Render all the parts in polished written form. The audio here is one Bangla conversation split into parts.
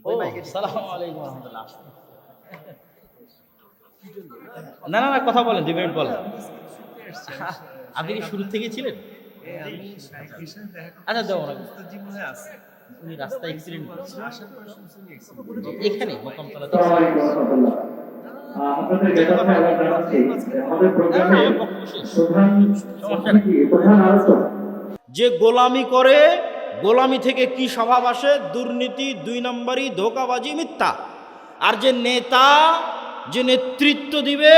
ও সালাম আলাইকুম রহমতুল্লাহ। না না না, কথা বলেন, 2 মিনিট বলেন। আপনি কি শুরু থেকে ছিলেন? আচ্ছা দাও না, উনি রাস্তায় অ্যাক্সিডেন্ট করেছে এখানে মোকামতলাতে। আপনাদেরকে কথা আবার জানাচ্ছি আমাদের প্রোগ্রামে প্রধান আলোচক যে গোলামি করে, গোলামি থেকে কি স্বভাব আসে? দুর্নীতি, 2 নম্বরই, ধোঁকাবাজি, মিথ্যা। আর যে নেতা, যে নেতৃত্ব দিবে,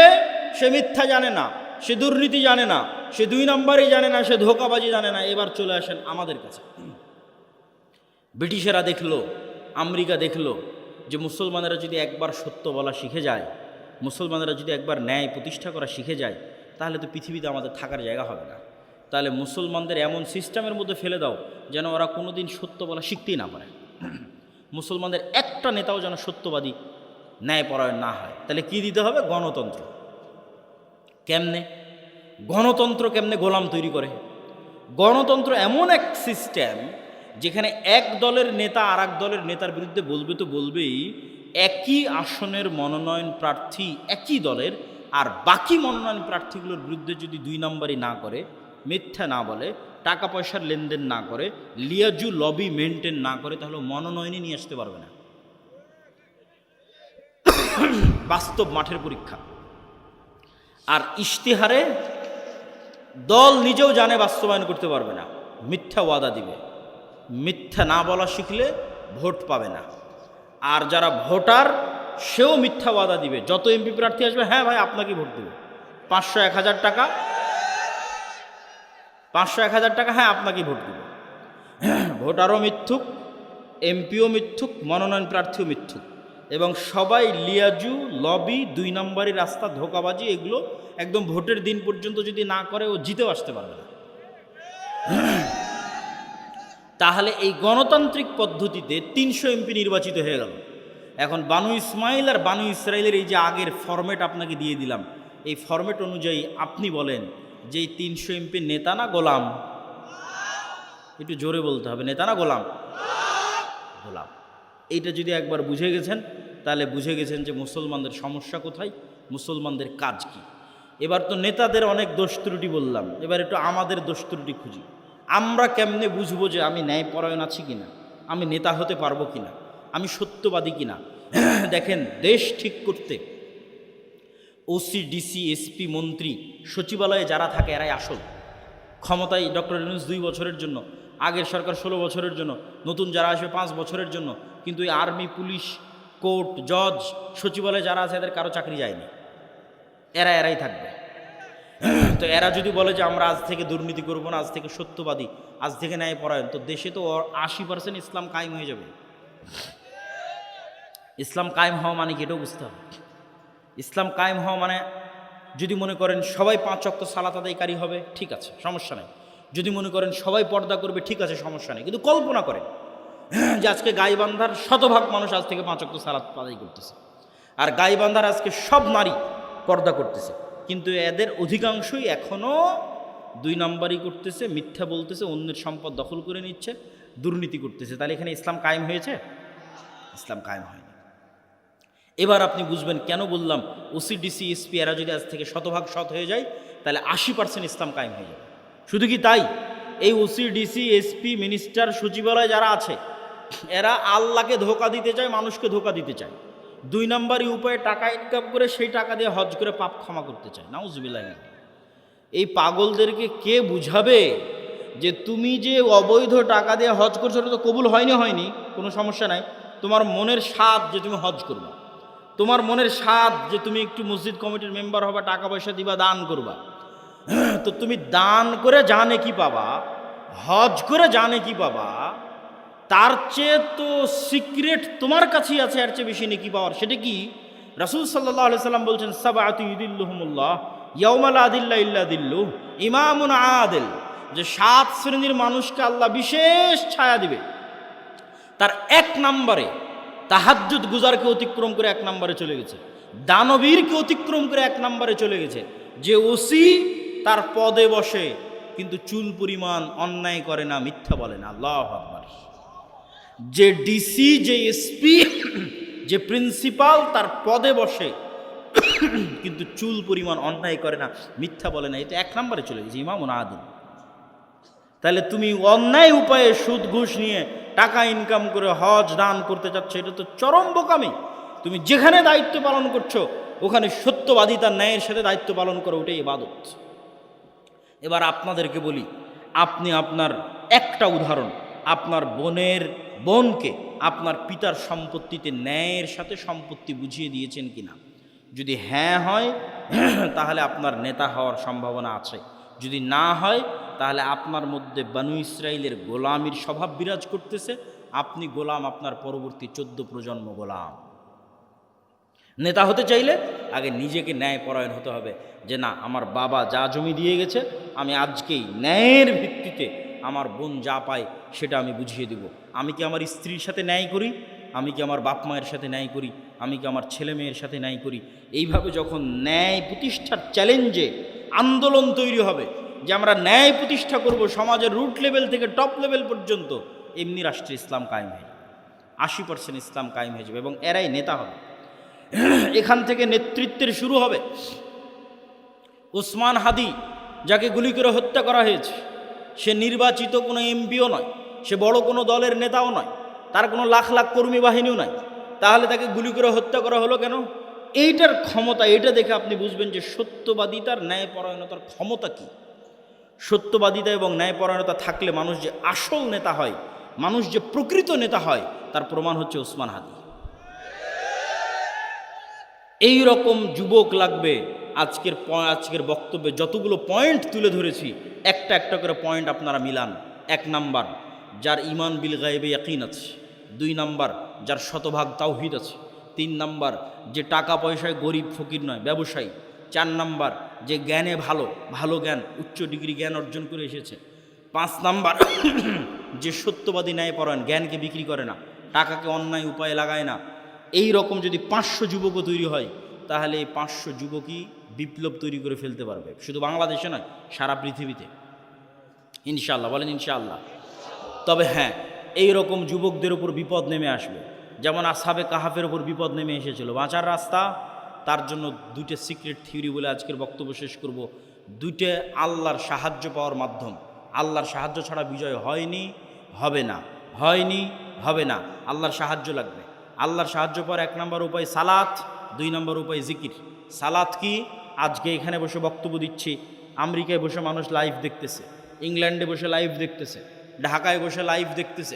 সে মিথ্যা জানে না, সে দুর্নীতি জানে না, সে 2 নম্বরই জানে না, সে ধোঁকাবাজি জানে না। এবার চলে আসেন আমাদের কাছে। ব্রিটিশেরা দেখলো, আমেরিকা দেখলো যে মুসলমানেরা যদি একবার সত্য বলা শিখে যায়, মুসলমানেরা যদি একবার ন্যায় প্রতিষ্ঠা করা শিখে যায়, তাহলে তো পৃথিবীতে আমাদের থাকার জায়গা হবে না। তাহলে মুসলমানদের এমন সিস্টেমের মধ্যে ফেলে দাও যেন ওরা কোনো দিন সত্য বলা শিখতেই না পারে। মুসলমানদের একটা নেতাও যেন সত্যবাদী, ন্যায়পরায়ণ না হয়। তাহলে কি দিতে হবে? গণতন্ত্র। কেমনে গণতন্ত্র? কেমনে গোলাম তৈরি করে? গণতন্ত্র এমন এক সিস্টেম যেখানে এক দলের নেতা আর এক দলের নেতার বিরুদ্ধে বলবে তো বলবেই, একই আসনের মনোনয়ন প্রার্থী একই দলের, আর বাকি মনোনয়ন প্রার্থীগুলোর বিরুদ্ধে যদি 2 নম্বরই না করে, মিথ্যা না বলে, টাকা পয়সার লেনদেন না করে, লিয়াজু লবি মেনটেন না করে, তাহলে মনোনয়নই নিয়ে আসতে পারবে না। বাস্তব মাঠের পরীক্ষা। আর ইশতেহারে দল নিজেও জানে বাস্তবায়ন করতে পারবে না, মিথ্যা ওয়াদা দিবে। মিথ্যা না বলা শিখলে ভোট পাবে না। আর যারা ভোটার, সেও মিথ্যা ওয়াদা দিবে। যত এমপি প্রার্থী আসবে, হ্যাঁ ভাই আপনাকে ভোট দেবে, 500-1000 টাকা, 500-1000 টাকা, হ্যাঁ আপনাকে ভোট দেবে। ভোটারও মিথ্যুক, এমপিও মিথ্যুক, মনোনয়ন প্রার্থীও মিথ্যুক, এবং সবাই লিয়াজু লবি, 2 নম্বরই রাস্তা, ধোঁকাবাজি, এগুলো একদম ভোটের দিন পর্যন্ত যদি না করে, ও জিতেও আসতে পারবে না। তাহলে এই গণতান্ত্রিক পদ্ধতিতে 300 এমপি নির্বাচিত হয়ে গেল। এখন বানু ইসমাইল আর বানু ইসরায়েলের এই যে আগের ফরম্যাট আপনাকে দিয়ে দিলাম, এই ফরম্যাট অনুযায়ী আপনি বলেন যে এই 300 এমপি নেতা না গোলাম? একটু জোরে বলতে হবে, নেতা না গোলাম? গোলাম। এইটা যদি একবার বুঝে গেছেন, তাহলে বুঝে গেছেন যে মুসলমানদের সমস্যা কোথায়, মুসলমানদের কাজ কি। এবার তো নেতাদের অনেক দোষ ত্রুটি বললাম, এবার একটু আমাদের দোষ ত্রুটি খুঁজি। আমরা কেমনে বুঝবো যে আমি ন্যায়পরায়ণ আছি কিনা, আমি নেতা হতে পারবো কিনা, আমি সত্যবাদী কিনা? দেখেন, দেশ ঠিক করতে ওসি, ডিসি, এসপি, মন্ত্রী, সচিবালয়ে যারা থাকে এরাই আসল। ক্ষমতায় ডক্টর ইউনূস 2 বছরের জন্য, আগের সরকার 16 বছরের জন্য, নতুন যারা আসবে 5 বছরের জন্য। কিন্তু এই আর্মি, পুলিশ, কোর্ট, জজ, সচিবালয়ে যারা আছে, এদের কারো চাকরি যায়নি, এরাই থাকবে। তো এরা যদি বলে যে আমরা আজ থেকে দুর্নীতি করবো না, আজ থেকে সত্যবাদী, আজ থেকে ন্যায়পরায়ণ, তো দেশে তো 80% ইসলাম কায়েম হয়ে যাবে। ইসলাম কায়েম হওয়া মানে কি, এটাও বুঝতে হবে। ইসলাম কায়েম হওয়া মানে, যদি মনে করেন সবাই 5 ওয়াক্ত সালাত আদায়কারী হবে, ঠিক আছে, সমস্যা নেই। যদি মনে করেন সবাই পর্দা করবে, ঠিক আছে, সমস্যা নেই। কিন্তু কল্পনা করেন যে আজকে গাইবান্ধার শতভাগ মানুষ আজ থেকে 5 ওয়াক্ত সালাত আদায় করতেছে, আর গাইবান্ধার আজকে সব নারী পর্দা করতেছে, কিন্তু এদের অধিকাংশই এখনও 2 নম্বরই করতেছে, মিথ্যা বলতেছে, অন্যের সম্পদ দখল করে নিচ্ছে, দুর্নীতি করতেছে। তাহলে এখানে ইসলাম কায়েম হয়েছে? ইসলাম কায়েম হয়নি। এবার আপনি বুঝবেন কেন বললাম ওসি, ডিসি, এসপি এরা যদি আজ থেকে শতভাগ সৎ হয়ে যায়, তাহলে 80% ইসলাম কায়েম হয়ে যাবে। শুধু কি তাই, এই ওসি, ডিসি, এসপি, মিনিস্টার, সচিবালয় যারা আছে, এরা আল্লাহকে ধোঁকা দিতে চায়, মানুষকে ধোঁকা দিতে চায়। 2 নম্বরই উপায়ে টাকা ইনকাম করে সেই টাকা দিয়ে হজ করে পাপ ক্ষমা করতে চায়। নাউজুবিল্লাহ। এই পাগলদেরকে কে বুঝাবে যে তুমি যে অবৈধ টাকা দিয়ে হজ করছো, ওটা তো কবুল হয়নি, কোনো সমস্যা নাই। তোমার মনের স্বাদ যে তুমি হজ করবা, তোমার মনের স্বাদ যে তুমি একটু মসজিদ কমিটির মেম্বার হবা, টাকা পয়সা দিবা, দান করবা, তো তুমি দান করে জানে কি পাবা, হজ করে জানে কি পাবা, তার চেয়ে তো সিক্রেট তোমার কাছেই আছে, এর চেয়ে বেশি নেকি পাওয়ার। সেটা কি? রাসূল সাল্লাল্লাহু আলাইহি সাল্লাম বলছেন, সাবআতু ইউদিল্লুহুমুল্লাহ ইয়াউমা লা দিল্লা ইল্লা দিল্লুহ, ইমামুন আদিল, যে 7 শ্রেণীর মানুষকে আল্লাহ বিশেষ ছায়া দিবে। তার 1 নম্বরে তাহাজ্জুদ গুজারকে অতিক্রম করে 1 নম্বরে চলে গেছে, দানবীরকে অতিক্রম করে 1 নম্বরে চলে গেছে, যে ওসি তার পদে বসে কিন্তু চুল পরিমাণ অন্যায় করে না, মিথ্যা বলে না। আল্লাহু আকবার। যে ডিসি, যে এসপি, যে প্রিন্সিপাল তার পদে বসে কিন্তু চুল পরিমাণ অন্যায় করে না, মিথ্যা বলে না, এটা 1 নম্বরে চলে গেছে ইমামুন আদিল। তাহলে তুমি অন্যায় উপায়ে সুদ ঘুষ নিয়ে টাকা ইনকাম করে হজ দান করতে চাচ্ছ, এটা তো চরম বোকামি। তুমি যেখানে দায়িত্ব পালন করছো ওখানে সত্যবাদিতার ন্যায়ের সাথে দায়িত্ব পালন করো, ওটাই ইবাদত। এবার আপনাদেরকে বলি, আপনি আপনার একটা উদাহরণ, আপনার বোনকে আপনার পিতার সম্পত্তিতে ন্যায়ের সাথে সম্পত্তি বুঝিয়ে দিয়েছেন কিনা? যদি হ্যাঁ হয় তাহলে আপনার নেতা হওয়ার সম্ভাবনা আছে, যদি না হয় তাহলে আপনার মধ্যে বানু ইসরাইলের গোলামির স্বভাব বিরাজ করতেছে, আপনি গোলাম, আপনার পরবর্তী 14 প্রজন্ম গোলাম। নেতা হতে চাইলে আগে নিজেকে ন্যায়পরায়ণ হতে হবে, যে না, আমার বাবা যা জমি দিয়ে গেছে আমি আজকেই ন্যায়ের ভিত্তিতে আমার বোন যা পায় সেটা আমি বুঝিয়ে দেব। আমি কি আমার স্ত্রীর সাথে ন্যায় করি? আমি কি আমার বাপ মায়ের সাথে ন্যায় করি? আমি কি আমার ছেলে মেয়ের সাথে ন্যায় করি? এইভাবে যখন ন্যায় প্রতিষ্ঠার চ্যালেঞ্জে আন্দোলন তৈরি হবে যে আমরা ন্যায় প্রতিষ্ঠা করব সমাজের রুট লেভেল থেকে টপ লেভেল পর্যন্ত, এমনি রাষ্ট্রে ইসলাম কায়েম হয়ে যাবে, 80% ইসলাম কায়েম হয়ে যাবে এবং এরাই নেতা হবে। এখান থেকে নেতৃত্বের শুরু হবে। ওসমান হাদি যাকে গুলি করে হত্যা করা হয়েছে, সে নির্বাচিত কোনো এমপিও নয়, সে বড় কোনো দলের নেতাও নয়, তার কোনো লাখ লাখ কর্মী বাহিনীও নয়, তাহলে তাকে গুলি করে হত্যা করা হলো কেন? এইটার ক্ষমতা, এটা দেখে আপনি বুঝবেন যে সত্যবাদিতার ন্যায়পরায়ণতার ক্ষমতা কি। সত্যবাদিতা এবং ন্যায়পরায়ণতা থাকলে মানুষ যে আসল নেতা হয়, মানুষ যে প্রকৃত নেতা হয়, তার প্রমাণ হচ্ছে ওসমান হাদি। এই রকম যুবক লাগবে। আজকের বক্তব্যে যতগুলো পয়েন্ট তুলে ধরেছি, একটা একটা করে পয়েন্ট আপনারা মিলান। 1 নাম্বার, যার ঈমান বিল গায়বে ইয়াকিন আছে। 2 নাম্বার, যার শতভাগ তাওহীদ আছে। 3 নাম্বার, যে টাকা পয়সায় গরিব ফকির নয়, ব্যবসায়ী। 4 নাম্বার, যে জ্ঞানে ভালো জ্ঞান, উচ্চ ডিগ্রি জ্ঞান অর্জন করে এসেছে। 5 নাম্বার, যে সত্যবাদী ন্যায়পরায়ণ, জ্ঞানকে বিক্রি করে না, টাকাকে অন্যায় উপায়ে লাগায় না। এই রকম যদি 500 যুবকও তৈরি হয়, তাহলে এই 500 যুবকই বিপ্লব তৈরি করে ফেলতে পারবে, শুধু বাংলাদেশে নয়, সারা পৃথিবীতে। ইনশাআল্লাহ বলেন ইনশাআল্লাহ। তবে হ্যাঁ, এই রকম যুবকদের উপর বিপদ নেমে আসবে, যেমন আসহাবে কাহাফের উপর বিপদ নেমে এসেছিল। বাঁচার রাস্তা, তার জন্য 2টে সিক্রেট থিওরি বলে আজকের বক্তব্য শেষ করব। 2টে আল্লাহর সাহায্য পাওয়ার মাধ্যম। আল্লাহর সাহায্য ছাড়া বিজয় হয়নি, হবে না, হয়নি, হবে না। আল্লাহর সাহায্য লাগবে। আল্লাহর সাহায্য পাওয়ার 1 নম্বর উপায় সালাত, 2 নম্বর উপায় জিকির। সালাত কি? আজকে এখানে বসে বক্তব্য দিচ্ছি, আমেরিকায় বসে মানুষ লাইভ দেখতেছে, ইংল্যান্ডে বসে লাইভ দেখতেছে, ঢাকায় বসে লাইভ দেখতেছে।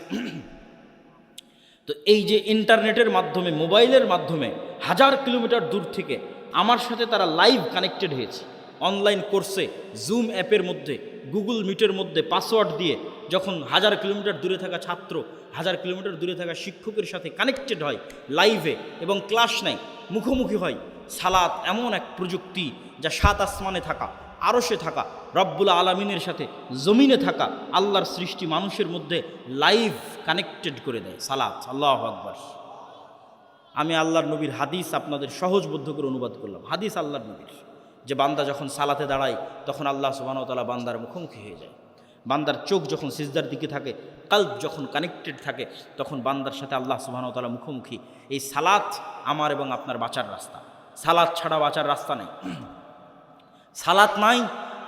তো এই যে ইন্টারনেটের মাধ্যমে, মোবাইলের মাধ্যমে 1000 কিলোমিটার দূর থেকে আমার সাথে তারা লাইভ কানেক্টেড হয়েছে। অনলাইন কোর্সে জুম অ্যাপের মধ্যে, গুগল মিটের মধ্যে পাসওয়ার্ড দিয়ে যখন 1000 কিলোমিটার দূরে থাকা ছাত্র 1000 কিলোমিটার দূরে থাকা শিক্ষকের সাথে কানেক্টেড হয় লাইভে এবং ক্লাস নেয়, মুখোমুখি হয়। সালাত এমন এক প্রযুক্তি যা 7 আসমানে থাকা, আরশে থাকা, রব্বুল আলামিনের সাথে জমিনে থাকা আল্লাহর সৃষ্টি মানুষের মধ্যে লাইভ কানেক্টেড করে দেয়। সালাত, আল্লাহু আকবার। আমি আল্লাহর নবীর হাদিস আপনাদের সহজবোধ্য করে অনুবাদ করলাম। হাদিস আল্লাহর নবীর, যে বান্দা যখন সালাতে দাঁড়ায় তখন আল্লাহ সুবহানাহু ওয়া তাআলা বান্দার মুখোমুখি হয়ে যায়। বান্দার চোখ যখন সিজদার দিকে থাকে, কলব যখন কানেক্টেড থাকে, তখন বান্দার সাথে আল্লাহ সুবহানাহু ওয়া তাআলা মুখোমুখি। এই সালাত আমার এবং আপনার বাঁচার রাস্তা। সালাত ছাড়া বাঁচার রাস্তা নেই। সালাত নাই,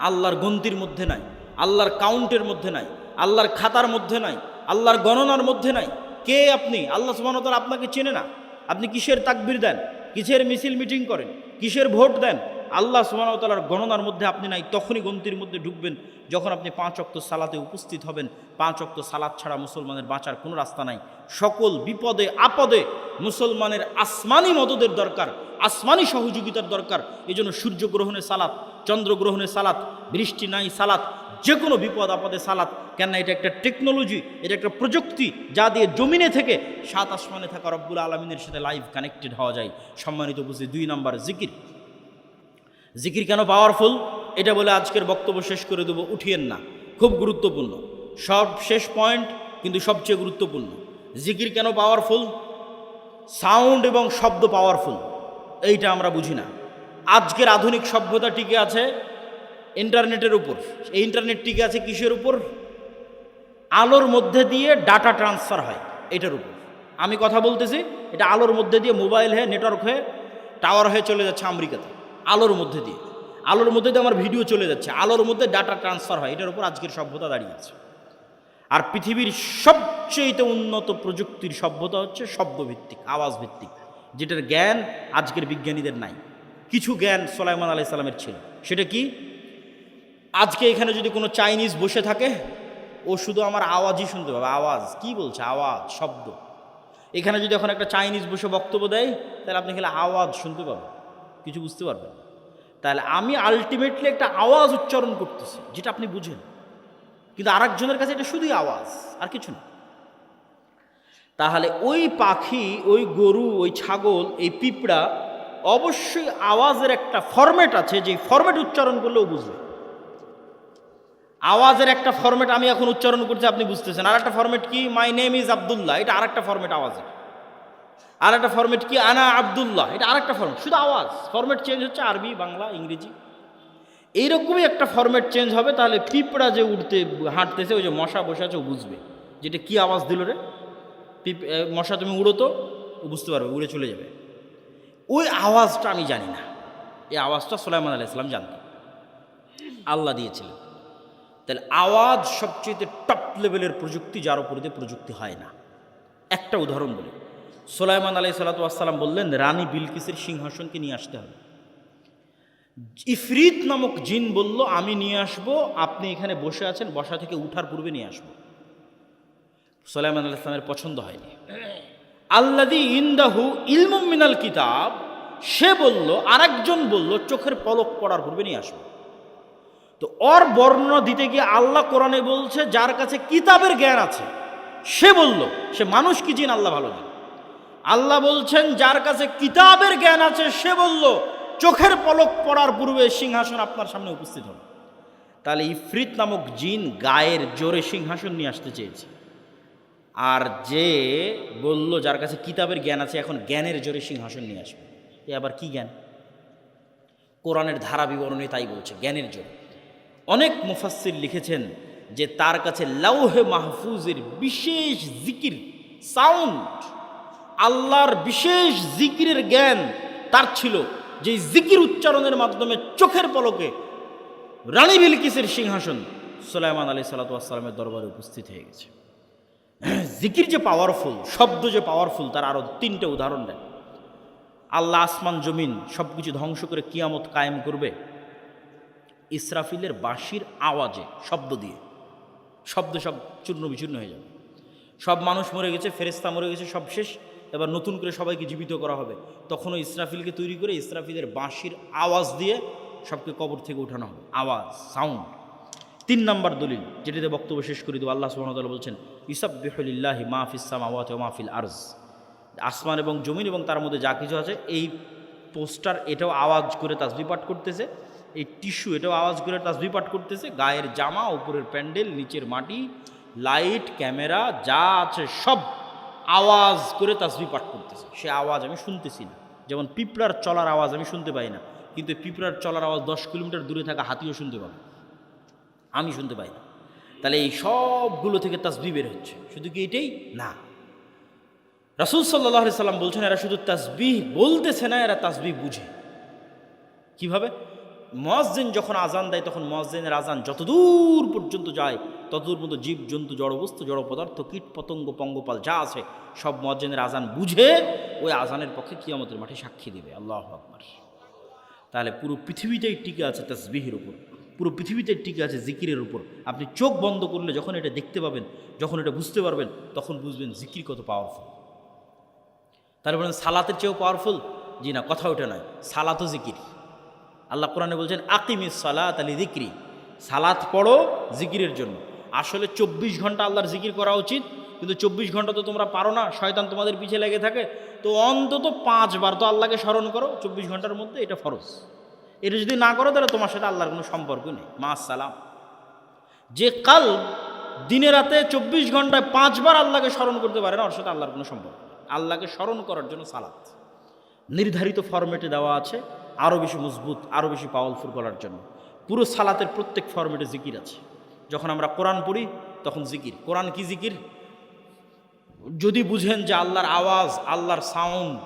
আল্লাহর গন্তির মধ্যে নাই, আল্লাহর কাউন্টের মধ্যে নাই, আল্লাহর খাতার মধ্যে নাই, আল্লাহর গণনার মধ্যে নাই। কে আপনি? আল্লাহ সুবহানাহু ওয়া তাআলা আপনাকে চেনে না। আপনি কিসের তাকবীর দেন, কিসের মিছিল মিটিং করেন, কিসের ভোট দেন, আল্লাহ সুবহানাহু ওয়া তাআলার গণনার মধ্যে আপনি নাই। তখনই গন্তির মধ্যে ঢুকবেন যখন আপনি 5 ওয়াক্ত সালাতে উপস্থিত হবেন। 5 ওয়াক্ত সালাত ছাড়া মুসলমানের বাঁচার কোনো রাস্তা নাই। সকল বিপদে আপদে মুসলমানের আসমানি মদদের দরকার, আসমানি সহযোগিতার দরকার। এই জন্য সূর্যগ্রহণে সালাত, চন্দ্রগ্রহণে সালাত, বৃষ্টি নাই সালাত, যে কোনো বিপদ আপদে সালাত। কেন? এটা একটা টেকনোলজি, এটা একটা প্রযুক্তি যা দিয়ে জমিনে থেকে 7 আসমানে থাকা রব্বুল আলামিনের সাথে লাইভ কানেক্টেড হওয়া যায়। সম্মানিত উপস্থিতি, 2 নাম্বার জিকির। জিকির কেন পাওয়ারফুল এটা বলে আজকের বক্তব্য শেষ করে দেবো, উঠিয়েন না, খুব গুরুত্বপূর্ণ। সব শেষ পয়েন্ট কিন্তু সবচেয়ে গুরুত্বপূর্ণ। জিকির কেন পাওয়ারফুল? সাউন্ড এবং শব্দ পাওয়ারফুল, এইটা আমরা বুঝি না। আজকের আধুনিক সভ্যতা টিকে আছে ইন্টারনেটের উপর। এই ইন্টারনেট টিকে আছে কিসের উপর? আলোর মধ্যে দিয়ে ডাটা ট্রান্সফার হয়। এটার উপর আমি কথা বলতেছি, এটা আলোর মধ্যে দিয়ে মোবাইল হয়ে নেটওয়ার্ক হয়ে টাওয়ার হয়ে চলে যাচ্ছে আমেরিকাতে, আলোর মধ্যে দিয়ে আমার ভিডিও চলে যাচ্ছে, আলোর মধ্যে ডাটা ট্রান্সফার হয়। এটার উপর আজকের সভ্যতা দাঁড়িয়ে আছে। আর পৃথিবীর সবচেয়ে উন্নত প্রযুক্তির সভ্যতা হচ্ছে শব্দভিত্তিক, আওয়াজ ভিত্তিক, যেটার জ্ঞান আজকের বিজ্ঞানীদের নাই। কিছু জ্ঞান সুলাইমান আলাইহিস সালামের ছিল। সেটা কি? আজকে এখানে যদি কোনো চাইনিজ বসে থাকে, ও শুধু আমার আওয়াজই শুনতে পাবে। আওয়াজ কি বলছে, আওয়াজ, শব্দ। এখানে যদি এখন একটা চাইনিজ বসে বক্তব্য দেয়, তাহলে আপনি খেলে আওয়াজ শুনতে পাবেন, কিছু বুঝতে পারবেন। তাহলে আমি আলটিমেটলি একটা আওয়াজ উচ্চারণ করতেছি, যেটা আপনি বুঝেন, কিন্তু আরেকজনের কাছে এটা শুধুই আওয়াজ, আর কিছু না। তাহলে ওই পাখি, ওই গরু, ওই ছাগল, এই পিঁপড়া অবশ্যই আওয়াজের একটা ফরম্যাট আছে, যে ফরম্যাট উচ্চারণ করলেও বুঝবে। আওয়াজের একটা ফরম্যাট আমি এখন উচ্চারণ করছি, আপনি বুঝতেছেন। আর একটা ফরম্যাট কি? মাই নেম ইজ আব্দুল্লাহ, এটা আরেকটা ফরম্যাট আওয়াজের। আর একটা ফরম্যাট কি? আনা আব্দুল্লাহ, এটা আরেকটা ফরম্যাট, শুধু আওয়াজ। ফরম্যাট চেঞ্জ হচ্ছে, আরবি, বাংলা, ইংরেজি, এইরকমই একটা ফরম্যাট চেঞ্জ হবে। তাহলে পিঁপড়া যে উঠতে হাঁটতেছে, ওই যে মশা বসে আছে, ও বুঝবে যেটা কি আওয়াজ দিল রে। মশা তুমি উড়ো, তো ও বুঝতে পারবে, উড়ে চলে যাবে। ওই আওয়াজটা আমি জানি না, এই আওয়াজটা সুলাইমান আলাইহিস সালাম জানতেন, আল্লাহ দিয়েছিলেন। তাহলে আওয়াজ সবচেয়ে টপ লেভেলের প্রযুক্তি, যার উপর দিয়ে প্রযুক্তি হয় না। একটা উদাহরণ বলি, সুলাইমান আলাইহিস সালাম বললেন রানী বিলকিসের সিংহাসনকে নিয়ে আসতে হবে। ইফরিত নামক জিন বলল আমি নিয়ে আসবো, আপনি এখানে বসে আছেন, বসা থেকে উঠার পূর্বে নিয়ে আসবো। সুলাইমান আলাইহিস সালামের পছন্দ হয়নি। আল্লাযী ইনদাহু ইলমুম মিনাল কিতাব, সে বলল, আরেকজন বলল চোখের পলক পড়ার পূর্বে নিয়ে আসবো। তো ওর বর্ণনা দিতে গিয়ে আল্লাহ কোরআনে বলছে যার কাছে কিতাবের জ্ঞান আছে, সে বলল, সে মানুষ কি জিন আল্লাহ ভালো জানে। আল্লাহ বলছেন যার কাছে কিতাবের জ্ঞান আছে, সে বলল চোখের পলক পড়ার পূর্বে সিংহাসন আপনার সামনে উপস্থিত হবে। তাহলে ইফরিত নামক জিন গায়ের জোরে সিংহাসন নিয়ে আসতে চেয়েছে। আর যে বলল যার কাছে কিতাবের জ্ঞান আছে, এখন জ্ঞানের জোরে সিংহাসন নিয়ে আসবে। এ আবার কি জ্ঞান? কোরআনের ধারা বিবরণী তাই বলছে, জ্ঞানের জোরে। অনেক মুফাসসির লিখেছেন যে তার কাছে লাউহে মাহফুজের বিশেষ জিকির, সাউন্ড, আল্লাহর বিশেষ জিকিরের জ্ঞান তার ছিল, যে জিকির উচ্চারণের মাধ্যমে চোখের পলকে রানী বিলকিসের সিংহাসন সুলাইমান আলাইহিস সালামের দরবারে উপস্থিত হয়ে গেছে। জিকির যে পাওয়ারফুল, শব্দ যে পাওয়ারফুল, তার আরও 3টে উদাহরণ দেন। আল্লাহ আসমান জমিন সব কিছু ধ্বংস করে কিয়ামত কায়েম করবে ইসরাফিলের বাঁশির আওয়াজে, শব্দ দিয়ে। শব্দ সব চূর্ণ বিচূর্ণ হয়ে যাবে, সব মানুষ মরে গেছে, ফেরেশতা মরে গেছে, সব শেষ। এবার নতুন করে সবাইকে জীবিত করা হবে। তখনও ইসরাফিলকে তৈরি করে ইসরাফিলের বাঁশির আওয়াজ দিয়ে সবকে কবর থেকে উঠানো হবে, আওয়াজ, সাউন্ড। 3 নম্বর দলিল, যেটিতে বক্তব্য শেষ করে দেব, আল্লাহ সুবহানাহু ওয়া তাআলা বলছেন ইউসাব্বিহু লিল্লাহি মা ফিস সামাওয়াতি ওয়া মা ফিল আরজ, আসমান এবং জমিন এবং তার মধ্যে যা কিছু আছে। এই পোস্টার এটাও আওয়াজ করে তাসবিহ পাঠ করতেছে, এই টিস্যু এটাও আওয়াজ করে তাসবিহ পাঠ করতেছে, গায়ের জামা, উপরের প্যান্ডেল, নিচের মাটি, লাইট, ক্যামেরা যা আছে সব আওয়াজ করে তাসবিহ পাঠ করতেছে। সে আওয়াজ আমি শুনতেছি না। যেমন পিঁপড়ার চলার আওয়াজ আমি শুনতে পাই না, কিন্তু পিঁপড়ার চলার আওয়াজ 10 কিলোমিটার দূরে থাকা হাতিও শুনতে পাবে, আমি শুনতে পাই না। তাহলে এই সবগুলো থেকে তাসবিহ বের হচ্ছে। শুধু কি এটাই না, রাসূল সাল্লাল্লাহু আলাইহি সাল্লাম বলছেন এরা শুধু তাসবিহ বলতেছে না, এরা তাসবিহ বুঝে। কিভাবে? মুয়াজ্জিন যখন আজান দেয়, তখন মুয়াজ্জিনের আজান যতদূর পর্যন্ত যায়, ততদূর পর্যন্ত জীব জন্তু, জড়বস্তু, জড় পদার্থ, কীট পতঙ্গ, পঙ্গপাল যা আছে সব মুয়াজ্জিনের আজান বুঝে ওই আজানের পক্ষে কিয়ামতের মাঠে সাক্ষী দেবে। আল্লাহু আকবার। তাহলে পুরো পৃথিবীটাই টিকে আছে তাসবিহের উপর, পুরো পৃথিবীতে টিকে আছে জিকিরের উপর। আপনি চোখ বন্ধ করলে যখন এটা দেখতে পাবেন, যখন এটা বুঝতে পারবেন, তখন বুঝবেন জিকির কত পাওয়ারফুল। তাহলে বলেন সালাতের চেয়েও পাওয়ারফুল? জি না, কথা ওটা নয়, সালাতও জিকির। আল্লাহ কোরআনে বলছেন আকিমিস সালাত লিযিকরি, সালাত পড়ো জিকিরের জন্য। আসলে 24 ঘন্টা আল্লাহর জিকির করা উচিত, কিন্তু 24 ঘন্টা তো তোমরা পারো না, শয়তান তোমাদের পিছে লেগে থাকে। তো অন্তত 5 বার তো আল্লাহকে স্মরণ করো 24 ঘন্টার মধ্যে, এটা ফরজ। এটা যদি না করো তাহলে তোমার সাথে আল্লাহর কোনো সম্পর্ক নেই। মা সালাম। যে কাল দিনে রাতে 24 ঘন্টায় 5 বার আল্লাহকে স্মরণ করতে পারে না, ওর সাথে আল্লাহর কোনো সম্পর্ক নেই। আল্লাহকে স্মরণ করার জন্য সালাত নির্ধারিত ফরম্যাটে দেওয়া আছে, আরও বেশি মজবুত, আরও বেশি পাওয়ারফুল করার জন্য। পুরো সালাতের প্রত্যেক ফরম্যাটে জিকির আছে। যখন আমরা কোরআন পড়ি তখন জিকির। কোরআন কি জিকির? যদি বুঝেন যে আল্লাহর আওয়াজ, আল্লাহর সাউন্ড,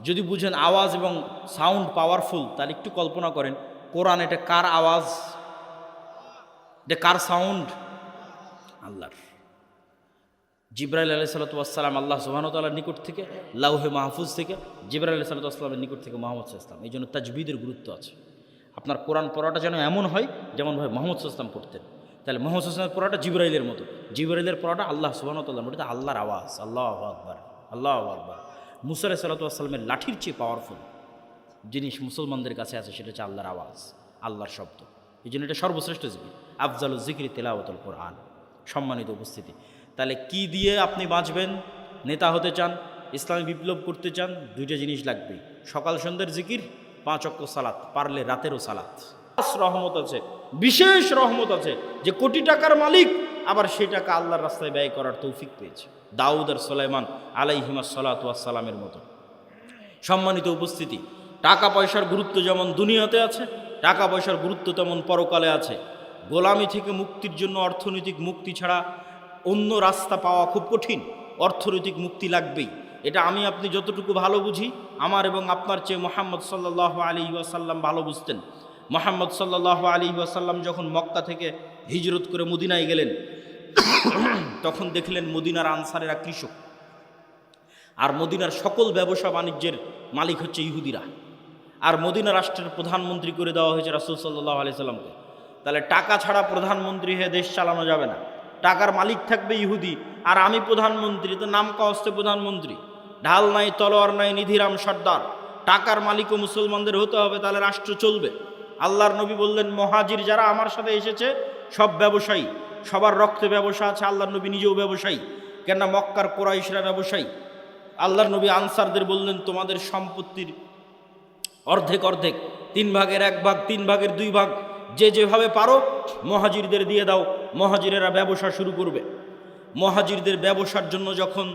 যদি বুঝেন আওয়াজ এবং সাউন্ড পাওয়ারফুল, তাহলে একটু কল্পনা করেন কোরআন এটা কার আওয়াজ, এটা কার সাউন্ড? আল্লাহর। জিবরাইল আলাইহিসসালাম আল্লাহ সুবহানাহু ওয়া তাআলার নিকট থেকে, লাউহে মাহফুজ থেকে জিবরাইল আলাইহিসসালামের নিকট থেকে মুহাম্মদ সাল্লাল্লাহু আলাইহি ওয়াসাল্লাম। এই জন্য তাজবিদের গুরুত্ব আছে। আপনার কোরআন পড়াটা যেন এমন হয় যেমনভাবে মুহাম্মদ সাল্লাল্লাহু আলাইহি ওয়াসাল্লাম পড়তেন। তাহলে মুহাম্মদ সাল্লাল্লাহু আলাইহি ওয়াসাল্লামের পড়াটা জিবরাইলের মতো, জিবরাইলের পড়াটা আল্লাহ সুবহানাহু ওয়া তাআলার মতো। এটা আল্লাহর আওয়াজ। আল্লাহু আকবার, আল্লাহু আকবার। মুসা আলাইহিসসালাতু ওয়াসসালামের লাঠির চেয়ে পাওয়ারফুল জিনিস মুসলমানদের কাছে আছে, সেটা হচ্ছে আল্লাহর আওয়াজ, আল্লাহর শব্দ। এই জন্য এটা সর্বশ্রেষ্ঠ জিকির। আফজালুজ জিকরি তিলাওয়াতুল কোরআন। সম্মানিত উপস্থিতি, তাহলে কি দিয়ে আপনি বাঁচবেন? নেতা হতে চান, ইসলামী বিপ্লব করতে চান, দুইটা জিনিস লাগবে, সকাল সন্ধ্যার জিকির, 5 ওয়াক্ত সালাত, পারলে রাতেরও সালাত। রহমত আছে, বিশেষ রহমত আছে যে কোটি টাকার মালিক আবার সেই টাকা আল্লাহর রাস্তায় ব্যয় করার তৌফিক পেয়েছে, দাউদ আর সুলাইমান আলাইহিমাস সালাতু ওয়াস সালামের মতো। সম্মানিত উপস্থিতি, টাকা পয়সার গুরুত্ব যেমন দুনিয়াতে আছে, টাকা পয়সার গুরুত্ব তেমন পরকালে আছে। গোলামি থেকে মুক্তির জন্য অর্থনৈতিক মুক্তি ছাড়া অন্য রাস্তা পাওয়া খুব কঠিন। অর্থনৈতিক মুক্তি লাগবেই। এটা আমি আপনি যতটুকু ভালো বুঝি, আমার এবং আপনার চেয়ে মুহাম্মদ সাল্লাল্লাহু আলাইহি ওয়াসাল্লাম ভালো বুঝতেন। মুহাম্মদ সাল্লাল্লাহু আলাইহি ওয়াসাল্লাম যখন মক্কা থেকে হিজরত করে মদিনায় গেলেন, তখন দেখলেন মদিনার আনসারেরা কৃষক, আর মদিনার সকল ব্যবসা বাণিজ্যের মালিক হচ্ছে ইহুদিরা, আর মদিনা রাষ্ট্রের প্রধানমন্ত্রী করে দেওয়া হয়েছে রাসূল সাল্লাল্লাহু আলাইহি সাল্লামকে। তাহলে টাকা ছাড়া প্রধানমন্ত্রী হয়ে দেশ চালানো যাবে না, টাকার মালিক থাকবে ইহুদি, আর আমি প্রধানমন্ত্রী, তো নাম কাওয়াস্তে প্রধানমন্ত্রী, ঢাল নাই, তলোয়ার নাই, নিধিরাম সর্দার। টাকার মালিকও মুসলমানদের হতে হবে, তাহলে রাষ্ট্র চলবে। আল্লাহর নবী বললেন, মহাজির যারা আমার সাথে এসেছে সব ব্যবসায়ী, সবার রক্তে ব্যবসা আছে। আল্লাহর নবী নিজেও ব্যবসায়ী, কেননা মক্কার কুরাইশরা ব্যবসায়ী। আল্লাহর নবী আনসারদের বললেন, তোমাদের সম্পত্তির অর্ধেক অর্ধেক, 3 ভাগের 1 ভাগ, 3 ভাগের 2 ভাগ, যে যেভাবে পারো মহাজিরদের দিয়ে দাও, মহাজিরেরা ব্যবসা শুরু করবে। মহাজিরদের ব্যবসার জন্য যখন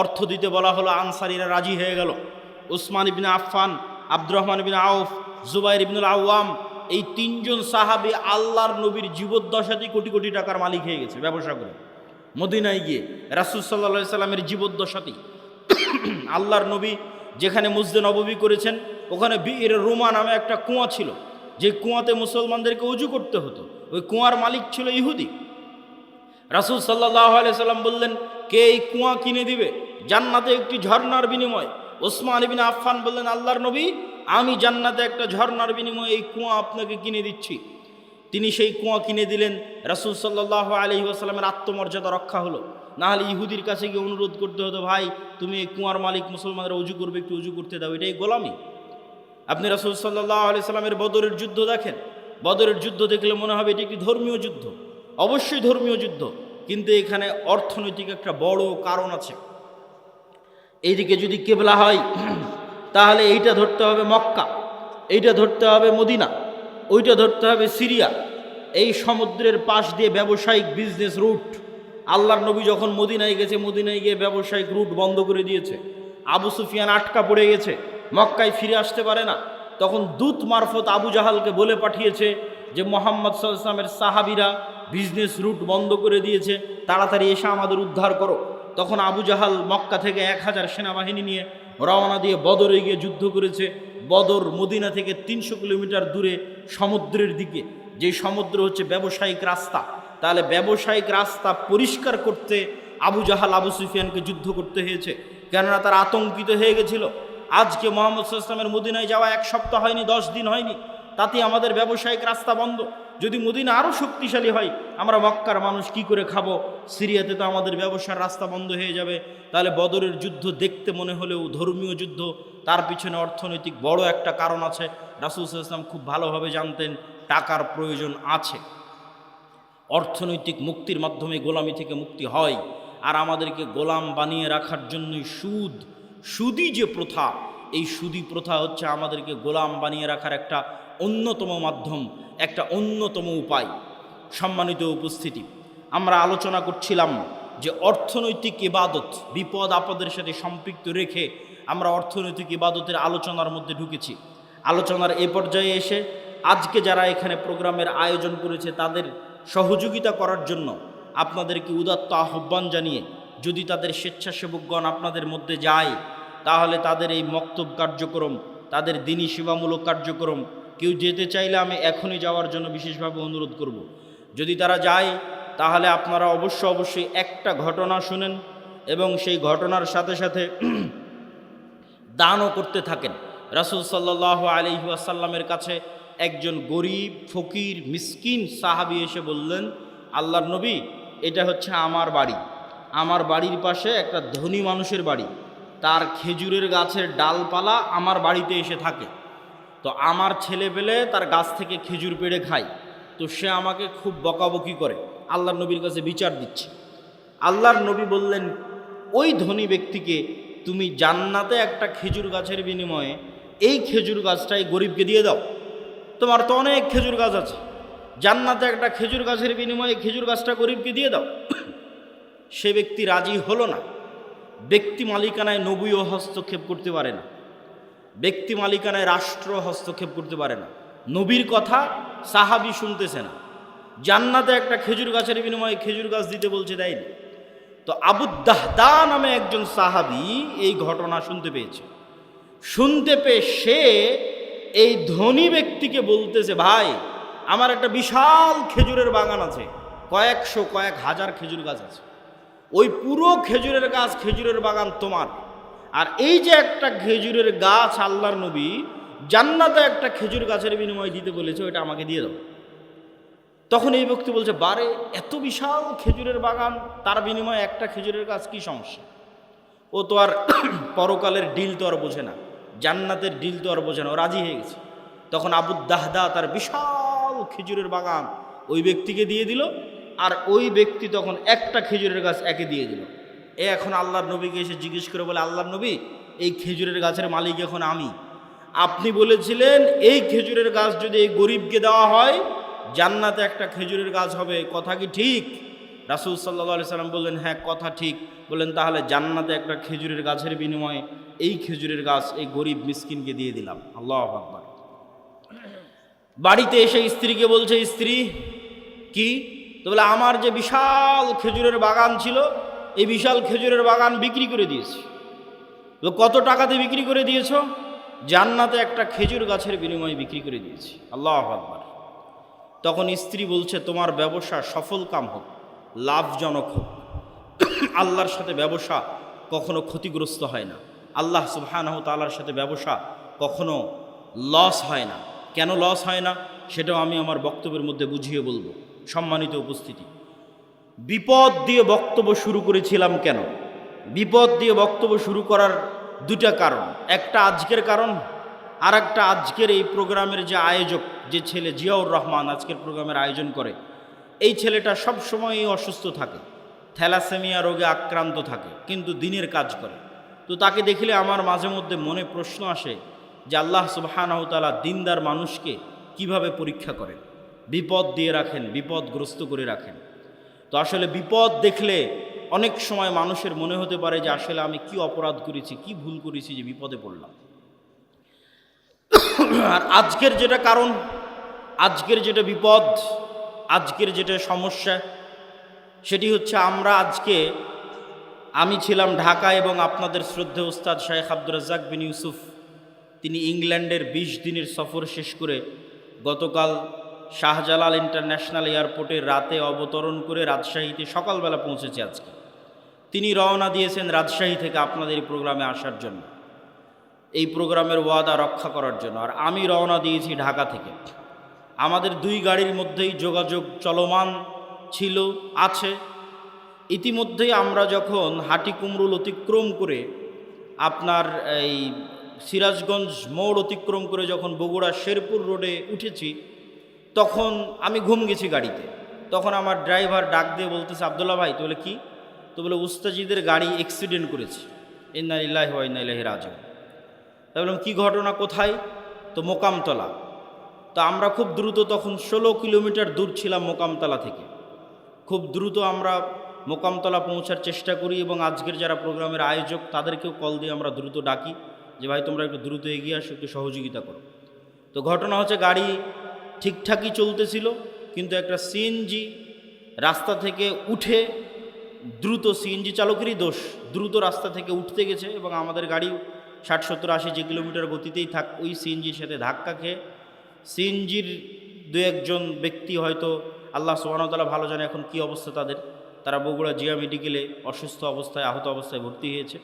অর্থ দিতে বলা হলো, আনসারীরা রাজি হয়ে গেল। উসমান ইবনে আফফান, আব্দুর রহমান ইবনে আউফ, জুবাইর ইবনুল আওয়াম, এই 3 জন সাহাবী আল্লাহর নবীর জীবদ্দশাতেই কোটি কোটি টাকার মালিক হয়ে গেছে ব্যবসা করে। মদিনায় গিয়ে রাসূল সাল্লাল্লাহু আলাইহি সাল্লামের জীবদ্দশাতেই আল্লাহর নবী যেখানে মসজিদে নববী করেছেন, ওখানে বীর রুমা নামে একটা কুয়া ছিল, যে কুয়াতে মুসলমানদেরকে উজু করতে হতো। ওই কুয়ার মালিক ছিল ইহুদি। রাসূল সাল্লাল্লাহু আলাইহি সাল্লাম বললেন, কে এই কুয়া কিনে দিবে জান্নাতে একটি ঝর্ণার বিনিময়ে? ওসমান ইবনে আফফান বললেন, আল্লাহর নবী, আমি জান্নাতে একটা ঝর্ণার বিনিময়ে এই কুয়া আপনাকে কিনে দিচ্ছি। তিনি সেই কুয়া কিনে দিলেন। রাসূল সাল্লাল্লাহু আলাইহি ওয়াসাল্লামের আত্মমর্যাদা রক্ষা হলো। না হলে ইহুদির কাছে গিয়ে অনুরোধ করতে হতো, ভাই তুমি এই কুয়ার মালিক, মুসলমানরা উজু করবে, একটু উজু করতে দাও। এটাই গোলামি। আপনি রাসূল সাল্লাল্লাহু আলাইহি সাল্লামের বদরের যুদ্ধ দেখেন, বদরের যুদ্ধ দেখলে মনে হবে এটি একটি ধর্মীয় যুদ্ধ, অবশ্যই ধর্মীয় যুদ্ধ, কিন্তু এখানে অর্থনৈতিক একটা বড় কারণ আছে। এইদিকে যদি কেবলা হয় তাহলে এইটা ধরতে হবে মক্কা, এইটা ধরতে হবে মদিনা, ওইটা ধরতে হবে সিরিয়া। এই সমুদ্রের পাশ দিয়ে ব্যবসায়িক বিজনেস রুট। আল্লাহর নবী যখন মদিনায় গেছে, মদিনায় গিয়ে ব্যবসায়িক রুট বন্ধ করে দিয়েছে। আবু সুফিয়ান আটকা পড়ে গেছে, মক্কায় ফিরে আসতে পারে না। তখন দূত মারফত আবু জাহালকে বলে পাঠিয়েছে যে মুহাম্মদ সাল্লাল্লাহু আলাইহি ওয়াসাল্লামের সাহাবীরা বিজনেস রুট বন্ধ করে দিয়েছে, তাড়াতাড়ি এসে আমাদের উদ্ধার করো। তখন আবু জাহাল মক্কা থেকে 1000 সেনাবাহিনী নিয়ে রওনা দিয়ে বদরে গিয়ে যুদ্ধ করেছে। বদর মদিনা থেকে 300 কিলোমিটার দূরে সমুদ্রের দিকে, যে সমুদ্র হচ্ছে ব্যবসায়িক রাস্তা। তাহলে ব্যবসায়িক রাস্তা পরিষ্কার করতে আবু জাহাল আবু সুফিয়ানকে যুদ্ধ করতে হয়েছে, কেননা তারা আতঙ্কিত হয়ে গেছিল। আজকে মুহাম্মদ সাল্লাল্লাহু আলাইহি ওয়াসাল্লামের মদিনায় যাওয়া 1 সপ্তাহ হয়নি, 10 দিন হয়নি, তাতে আমাদের ব্যবসায়িক রাস্তা বন্ধ। যদি মদিনা আরও শক্তিশালী হয়, আমরা মক্কার মানুষ কি করে খাবো? সিরিয়াতে তো আমাদের ব্যবসার রাস্তা বন্ধ হয়ে যাবে। তাহলে বদরের যুদ্ধ দেখতে মনে হলেও ধর্মীয় যুদ্ধ, তার পিছনে অর্থনৈতিক বড় একটা কারণ আছে। রাসূল সাল্লাল্লাহু আলাইহি ওয়াসাল্লাম খুব ভালোভাবে জানতেন টাকার প্রয়োজন আছে। অর্থনৈতিক মুক্তির মাধ্যমে গোলামি থেকে মুক্তি হয়। আর আমাদেরকে গোলাম বানিয়ে রাখার জন্যই সুদি যে প্রথা, এই সুদি প্রথা হচ্ছে আমাদেরকে গোলাম বানিয়ে রাখার একটা অন্যতম মাধ্যম, একটা অন্যতম উপায়। সম্মানিত উপস্থিতি, আমরা আলোচনা করছিলাম যে অর্থনৈতিক ইবাদত বিপদ আপদের সাথে সম্পৃক্ত রেখে আমরা অর্থনৈতিক ইবাদতের আলোচনার মধ্যে ঢুকেছি। আলোচনার এই পর্যায়ে এসে আজকে যারা এখানে প্রোগ্রামের আয়োজন করেছে তাদের সহযোগিতা করার জন্য আপনাদেরকে উদাত্ত আহ্বান জানিয়ে যদি তাদের স্বেচ্ছাসেবকগণ আপনাদের মধ্যে যায়, তাহলে তাদের এই মক্তব কার্যক্রম, তাদের দিনী সেবামূলক কার্যক্রম কেউ যেতে চাইলে আমি এখনই যাওয়ার জন্য বিশেষভাবে অনুরোধ করব। যদি তারা যায় তাহলে আপনারা অবশ্যই একটা ঘটনা শুনেন এবং সেই ঘটনার সাথে সাথে দানও করতে থাকেন। রাসূল সাল্লাল্লাহু আলাইহি ওয়াসাল্লামের কাছে একজন গরিব ফকির মিসকিন সাহাবী এসে বললেন, আল্লাহর নবী, এটা হচ্ছে আমার বাড়ি, আমার বাড়ির পাশে একটা ধনী মানুষের বাড়ি, তার খেজুরের গাছের ডালপালা আমার বাড়িতে এসে থাকে, তো আমার ছেলে পেলে তার গাছ থেকে খেজুর পেড়ে খায়, তো সে আমাকে খুব বকাবকি করে, আল্লাহর নবীর কাছে বিচার দিচ্ছে। আল্লাহর নবী বললেন, ওই ধনী ব্যক্তিকে তুমি জান্নাতে একটা খেজুর গাছের বিনিময়ে এই খেজুর গাছটাই গরিবকে দিয়ে দাও, তোমার তো অনেক খেজুর গাছ আছে, জান্নাতে একটা খেজুর গাছের বিনিময়ে খেজুর গাছটা গরিবকে দিয়ে দাও। সে ব্যক্তি রাজি হলো না। ব্যক্তি মালিকানায় নবীও হস্তক্ষেপ করতে পারে না, ব্যক্তি মালিকানায় রাষ্ট্র হস্তক্ষেপ করতে পারে না। নবীর কথা সাহাবী শুনতেছে না, জান্নাতে একটা খেজুর গাছের বিনিময়ে খেজুর গাছ দিতে বলছে, দেয়নি। তো আবু দাহদা নামে একজন সাহাবী এই ঘটনা শুনতে পেয়েছে। শুনতে পেয়ে সে এই ধনী ব্যক্তিকে বলতেছে, ভাই, আমার একটা বিশাল খেজুরের বাগান আছে, কয়েক হাজার খেজুর গাছ আছে, ওই পুরো খেজুরের গাছ, খেজুরের বাগান তোমার, আর এই যে একটা খেজুরের গাছ আল্লাহর নবী জান্নাতে একটা খেজুর গাছের বিনিময়ে দিতে বলেছে, ওইটা আমাকে দিয়ে দাও। তখন এই ব্যক্তি বলছে, বারে, এত বিশাল খেজুরের বাগান, তার বিনিময়ে একটা খেজুরের গাছ, কি সমস্যা? ও তো আর পরকালের ডিল তো আর বোঝে না, জান্নাতের ডিল তো আর বোঝে না, ও রাজি হয়ে গেছে। তখন আবু দাহদা তার বিশাল খেজুরের বাগান ওই ব্যক্তিকে দিয়ে দিল, আর ওই ব্যক্তি তখন একটা খেজুরের গাছ একে দিয়ে দিল। এখন আল্লাহর নবীকে এসে জিজ্ঞেস করে বলে, আল্লাহর নবী, এই খেজুরের গাছের মালিক এখন আমি, আপনি বলেছিলেন এই খেজুরের গাছ যদি এই গরিবকে দেওয়া হয় জান্নাতে একটা খেজুরের গাছ হবে, কথা কি ঠিক? রাসূল সাল্লাল্লাহু আলাইহি সাল্লাম বললেন, হ্যাঁ, কথা ঠিক। বললেন, তাহলে জান্নাতে একটা খেজুরের গাছের বিনিময়ে এই খেজুরের গাছ এই গরিব মিসকিনকে দিয়ে দিলাম। আল্লাহু আকবার। বাড়িতে এসে স্ত্রীকে বলছে, স্ত্রী, কি? তো বলে, আমার যে বিশাল খেজুরের বাগান ছিল, এই বিশাল খেজুরের বাগান বিক্রি করে দিয়েছি। তো কত টাকাতে বিক্রি করে দিয়েছ? জান্নাতে একটা খেজুর গাছের বিনিময়ে বিক্রি করে দিয়েছি। আল্লাহু আকবার। তখন স্ত্রী বলছে, তোমার ব্যবসা সফল কাম হোক, লাভজনক হোক। আল্লাহর সাথে ব্যবসা কখনো ক্ষতিগ্রস্ত হয় না, আল্লাহ সুবহানাহু তাআলার সাথে ব্যবসা কখনো লস হয় না। কেন লস হয় না সেটাও আমি আমার বক্তব্যের মধ্যে বুঝিয়ে বলবো। সম্মানিত উপস্থিতি, বিপদ দিয়ে বক্তব্য শুরু করেছিলাম কেন? বিপদ দিয়ে বক্তব্য শুরু করার দুটা কারণ, একটা আজকের কারণ, আর একটা আজকের এই প্রোগ্রামের যে আয়োজক, যে ছেলে জিয়াউর রহমান আজকের প্রোগ্রামের আয়োজন করে, এই ছেলেটা সব সময়ই অসুস্থ থাকে, থ্যালাসেমিয়া রোগে আক্রান্ত থাকে, কিন্তু দিনের কাজ করে। তো তাকে দেখলে আমার মাঝে মধ্যে মনে প্রশ্ন আসে যে আল্লাহ সুবহানাহু তাআলা দিনদার মানুষকে কিভাবে পরীক্ষা করেন, বিপদ দিয়ে রাখেন, বিপদগ্রস্ত করে রাখেন। তো আসলে বিপদ দেখলে অনেক সময় মানুষের মনে হতে পারে যে আসলে আমি কি অপরাধ করেছি, কি ভুল করেছি যে বিপদে পড়লাম। আর আজকের যেটা কারণ, আজকের যেটা বিপদ, আজকের যেটা সমস্যা, সেটি হচ্ছে আমি ছিলাম ঢাকা এবং আপনাদের শ্রদ্ধেয় উস্তাদ শাইখ আব্দুর রাজ্জাক বিন ইউসুফ, তিনি ইংল্যান্ডের 20 দিনের সফর শেষ করে গতকাল শাহজালাল ইন্টারন্যাশনাল এয়ারপোর্টে রাতে অবতরণ করে রাজশাহীতে সকালবেলা পৌঁছেছে। আজকে তিনি রওনা দিয়েছেন রাজশাহী থেকে আপনাদের এই প্রোগ্রামে আসার জন্য, এই প্রোগ্রামের ওয়াদা রক্ষা করার জন্য। আর আমি রওনা দিয়েছি ঢাকা থেকে। আমাদের দুই গাড়ির মধ্যেই যোগাযোগ চলমান ছিল, আছে। ইতিমধ্যেই আমরা যখন হাটিকুমরুল অতিক্রম করে আপনার এই সিরাজগঞ্জ মোড় অতিক্রম করে যখন বগুড়া শেরপুর রোডে উঠেছি, তখন আমি ঘুম গেছি গাড়িতে। তখন আমার ড্রাইভার ডাক দিয়ে বলতেছে, আব্দুল্লাহ ভাই। তো বলে, কি? তো বলে, উস্তাজিদের গাড়ি অ্যাক্সিডেন্ট করেছে, ইন্না লিল্লাহি ওয়া ইন্না ইলাইহি রাজিউন। তাই বললাম, কী ঘটনা, কোথায়? তো মোকামতলা। তো আমরা খুব দ্রুত, তখন 16 কিলোমিটার দূর ছিলাম মোকামতলা থেকে, খুব দ্রুত আমরা মোকামতলা পৌঁছার চেষ্টা করি এবং আজকের যারা প্রোগ্রামের আয়োজক তাদেরকেও কল দিয়ে আমরা দ্রুত ডাকি যে ভাই তোমরা একটু দ্রুত এগিয়ে আসো, একটু সহযোগিতা করো। তো ঘটনা হচ্ছে, গাড়ি ঠিকঠাকই চলতেছিল, কিন্তু একটা সিএনজি রাস্তা থেকে উঠে দ্রুত সিএনজি চালকেরই দোষ, দ্রুত রাস্তা থেকে উঠতে গেছে এবং আমাদের গাড়ি 60-70-80 যে কিলোমিটার গতিতেই থাক ওই সিএনজির সাথে ধাক্কা খেয়ে সিএনজির দু একজন ব্যক্তি হয়তো আল্লাহ সুবহানাহু ওয়া তাআলা ভালো জানে এখন কী অবস্থা তাদের, তারা বগুড়া জিয়া মেডিকেলে অসুস্থ অবস্থায় আহত অবস্থায় ভর্তি হয়েছে।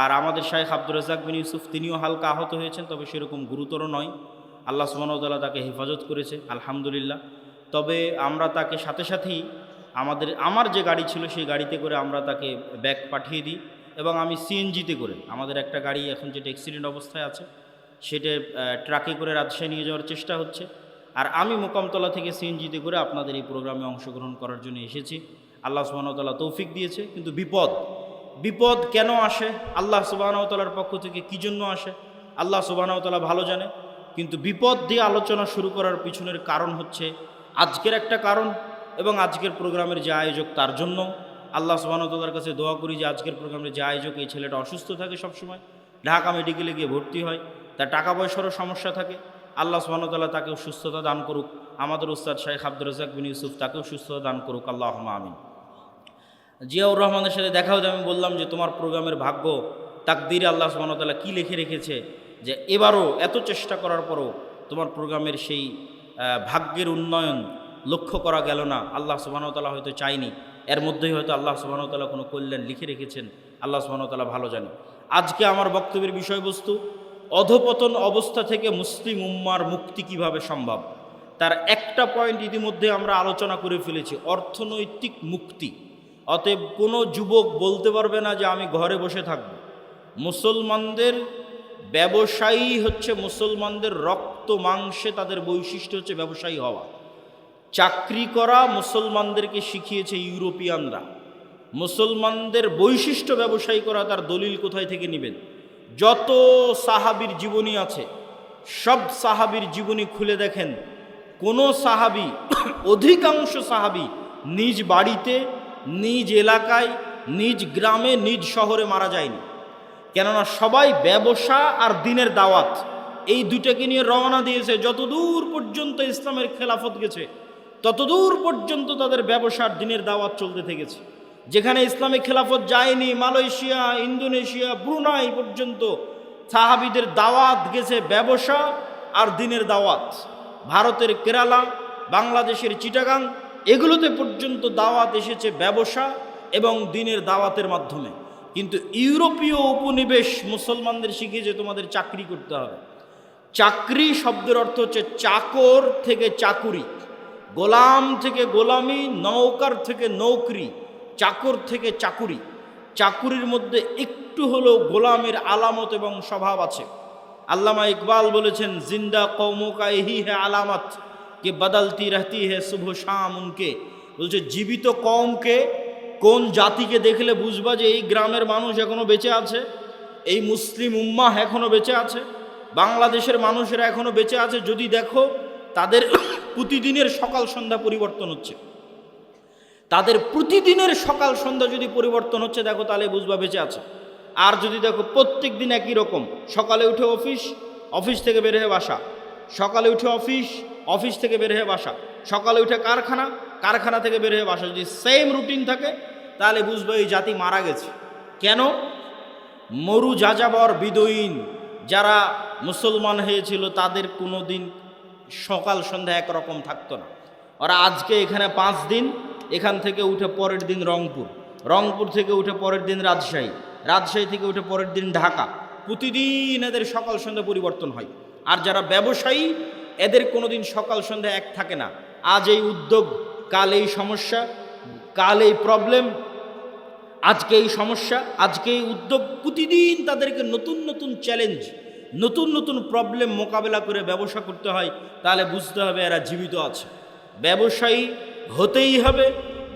আর আমাদের শাইখ আব্দুর রাজ্জাক বিন ইউসুফ তিনিও হালকা আহত হয়েছেন, তবে সেরকম গুরুতর নয়। আল্লাহ সুবহানাহু ওয়া তাআলা তাকে হেফাজত করেছে আলহামদুলিল্লাহ। তবে আমরা তাকে সাথে সাথেই আমার যে গাড়ি ছিল সেই গাড়িতে করে আমরা তাকে ব্যাগ পাঠিয়ে দিই এবং আমি সিএনজিতে করে, আমাদের একটা গাড়ি এখন যেটা অ্যাক্সিডেন্ট অবস্থায় আছে সেটা ট্রাকে করে রাজশাহী নিয়ে যাওয়ার চেষ্টা হচ্ছে। আর আমি মোকামতলা থেকে সিএনজিতে করে আপনাদের এই প্রোগ্রামে অংশগ্রহণ করার জন্য এসেছি। আল্লাহ সুবহানাহু ওয়া তাআলা তৌফিক দিয়েছে, কিন্তু বিপদ কেন আসে, আল্লাহ সুবহানাহু ওয়া তাআলার পক্ষ থেকে কী জন্য আসে আল্লাহ সুবহানাহু ওয়া তাআলা ভালো জানে। কিন্তু বিপদ দিয়ে আলোচনা শুরু করার পিছনের কারণ হচ্ছে আজকের একটা কারণ, এবং আজকের প্রোগ্রামের যে আয়োজক তার জন্য আল্লাহ সুবহানাহু ওয়া তাআলার কাছে দোয়া করি যে আজকের প্রোগ্রামের যে আয়োজক এই ছেলেটা অসুস্থ থাকে সবসময়, ঢাকা মেডিকেলে গিয়ে ভর্তি হয়, তার টাকা পয়সারও সমস্যা থাকে, আল্লাহ সুবহানাহু ওয়া তাআলা তাকেও সুস্থতা দান করুক। আমাদের উস্তাদ শাইখ আব্দুর রাজ্জাক বিন ইউসুফ তাকেও সুস্থতা দান করুক, আল্লাহুম্মা আমিন। জিয়াউর রহমানের সাথে দেখা হতে আমি বললাম যে তোমার প্রোগ্রামের ভাগ্য তাকদীরে আল্লাহ সুবহানাহু ওয়া তাআলা কী লিখে রেখেছে যে এবারও এত চেষ্টা করার পরও তোমার প্রোগ্রামের সেই ভাগ্যের উন্নয়ন লক্ষ্য করা গেল না। আল্লাহ সুবহানাহু ওয়া তাআলা হয়তো চায়নি, এর মধ্যেই হয়তো আল্লাহ সুবহানাহু ওয়া তাআলা কোনো কল্যাণ লিখে রেখেছেন, আল্লাহ সুবহানাহু ওয়া তাআলা ভালো জানে। আজকে আমার বক্তব্যের বিষয়বস্তু অধপতন অবস্থা থেকে মুসলিম উম্মার মুক্তি কিভাবে সম্ভব, তার একটা পয়েন্ট ইতিমধ্যে আমরা আলোচনা করে ফেলেছি, অর্থনৈতিক মুক্তি। অতএব কোনো যুবক বলতে পারবে না যে আমি ঘরে বসে থাকব। মুসলমানদের ব্যবসায়ী হচ্ছে, মুসলমানদের রক্ত মাংসে তাদের বৈশিষ্ট্য হচ্ছে ব্যবসায়ী হওয়া। চাকরি করা মুসলমানদেরকে শিখিয়েছে ইউরোপিয়ানরা। মুসলমানদের বৈশিষ্ট্য ব্যবসায়ী করা, তার দলিল কোথায় থেকে নেবেন? যত সাহাবীর জীবনী আছে সব সাহাবীর জীবনী খুলে দেখেন, কোনো সাহাবী অধিকাংশ সাহাবী নিজ বাড়িতে, নিজ এলাকায়, নিজ গ্রামে, নিজ শহরে মারা যায়নি। কেননা সবাই ব্যবসা আর দিনের দাওয়াত এই দুটাকে নিয়ে রওনা দিয়েছে। যতদূর পর্যন্ত ইসলামের খেলাফত গেছে ততদূর পর্যন্ত তাদের ব্যবসার দিনের দাওয়াত চলতে থেকেছে। যেখানে ইসলামিক খেলাফত যায়নি, মালয়েশিয়া, ইন্দোনেশিয়া, ব্রুনাই পর্যন্ত সাহাবীদের দাওয়াত গেছে ব্যবসা আর দিনের দাওয়াত। ভারতের কেরালা, বাংলাদেশের চিটাগাং, এগুলোতে পর্যন্ত দাওয়াত এসেছে ব্যবসা এবং দিনের দাওয়াতের মাধ্যমে। কিন্তু ইউরোপীয় উপনিবেশ মুসলমানদের শিখিয়েছে তোমাদের চাকরি করতে হবে। চাকরি শব্দের অর্থ হচ্ছে চাকর থেকে চাকুরি, গোলাম থেকে গোলামি, নৌকার থেকে নৌকরি, চাকর থেকে চাকুরি। চাকুরির মধ্যে একটু হলেও গোলামের আলামত এবং স্বভাব আছে। আল্লামা ইকবাল বলেছেন, জিন্দা কৌমো কা यही है আলামত কে বদলতি রহতি है সুবহ শাম উনকে। বলছে জীবিত কওমকে, কোন জাতিকে দেখলে বুঝবা যে এই গ্রামের মানুষ এখনো বেঁচে আছে, এই মুসলিম উম্মাহ এখনো বেঁচে আছে, বাংলাদেশের মানুষেরা এখনো বেঁচে আছে যদি দেখো তাদের প্রতিদিনের সকাল সন্ধ্যা পরিবর্তন হচ্ছে। তাদের প্রতিদিনের সকাল সন্ধ্যা যদি পরিবর্তন হচ্ছে দেখো, তাহলে বুঝবা বেঁচে আছে। আর যদি দেখো প্রত্যেক দিন একই রকম, সকালে উঠে অফিস, অফিস থেকে বের হয়ে বাসা, সকালে উঠে অফিস, অফিস থেকে বের হয়ে বাসা, সকালে উঠে কারখানা, কারখানা থেকে বের হয়ে বাসা, যদি সেম রুটিন থাকে তাহলে বুঝবে এই জাতি মারা গেছে। কেন? মরু যাযাবর বিদয়ীন যারা মুসলমান হয়েছিল তাদের কোনো দিন সকাল সন্ধ্যা একরকম থাকতো না। ওরা আজকে এখানে 5 দিন, এখান থেকে উঠে পরের দিন রংপুর, রংপুর থেকে উঠে পরের দিন রাজশাহী, রাজশাহী থেকে উঠে পরের দিন ঢাকা। প্রতিদিন এদের সকাল সন্ধ্যা পরিবর্তন হয়। আর যারা ব্যবসায়ী এদের কোনো দিন সকাল সন্ধ্যা এক থাকে না। আজ এই উদ্যোগ, কাল এই সমস্যা, কাল এই প্রবলেম, আজকে এই সমস্যা, আজকে এই উদ্যোগ। প্রতিদিন তাদেরকে নতুন নতুন চ্যালেঞ্জ, নতুন নতুন প্রবলেম মোকাবেলা করে ব্যবসা করতে হয়। তাহলে বুঝতে হবে এরা জীবিত আছে। ব্যবসায়ী হতেই হবে,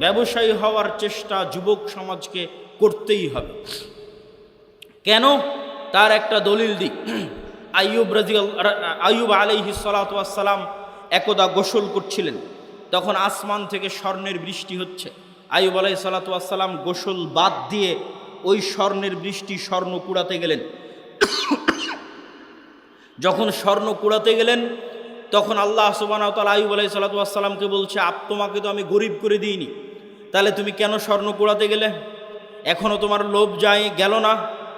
ব্যবসায়ী হওয়ার চেষ্টা যুবক সমাজকে করতেই হবে। কেন? তার একটা দলিল দিই। আইয়ুব আলাইহিস সালাতু ওয়াস সালাম একদা গোসল করছিলেন, তখন আসমান থেকে স্বর্ণের বৃষ্টি হচ্ছে। আইয়ুব আলাইহিস সালাতু ওয়াস সালাম গোসল বাদ দিয়ে ওই স্বর্ণের বৃষ্টি, স্বর্ণ কুড়াতে গেলেন। যখন স্বর্ণ কুড়াতে গেলেন তখন আল্লাহ সুবহানাহু ওয়া তাআলা আইয়ুব আলাইহিস সালাতু ওয়াস সালামকে বলছে, তোমাকে তো আমি গরিব করে দিইনি, তাহলে তুমি কেন স্বর্ণ কুড়াতে গেলে? এখনও তোমার লোভ গেল না,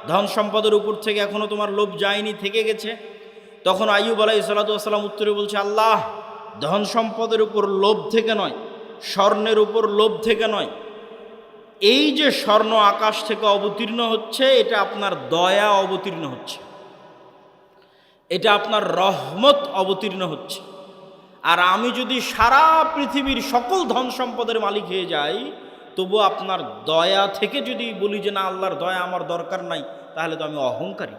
ধন সম্পদের উপর থেকে এখনও তোমার লোভ যায়নি, থেকে গেছে। তখন আইয়ুব আলাইহিস সালাতু ওয়াস সালাম উত্তরে বলছে, আল্লাহ, ধন সম্পদের উপর লোভ থেকে নয়, স্বর্ণের উপর লোভ থেকে নয়, এই যে স্বর্ণ আকাশ থেকে অবতীর্ণ হচ্ছে, এটা আপনার দয়া অবতীর্ণ হচ্ছে, এটা আপনার রহমত অবতীর্ণ হচ্ছে। আর আমি যদি সারা পৃথিবীর সকল ধন সম্পদের মালিক হয়ে যাই, তবু আপনার দয়া থেকে যদি বলি যে না, আল্লাহর দয়া আমার দরকার নাই, তাহলে তো আমি অহংকারী।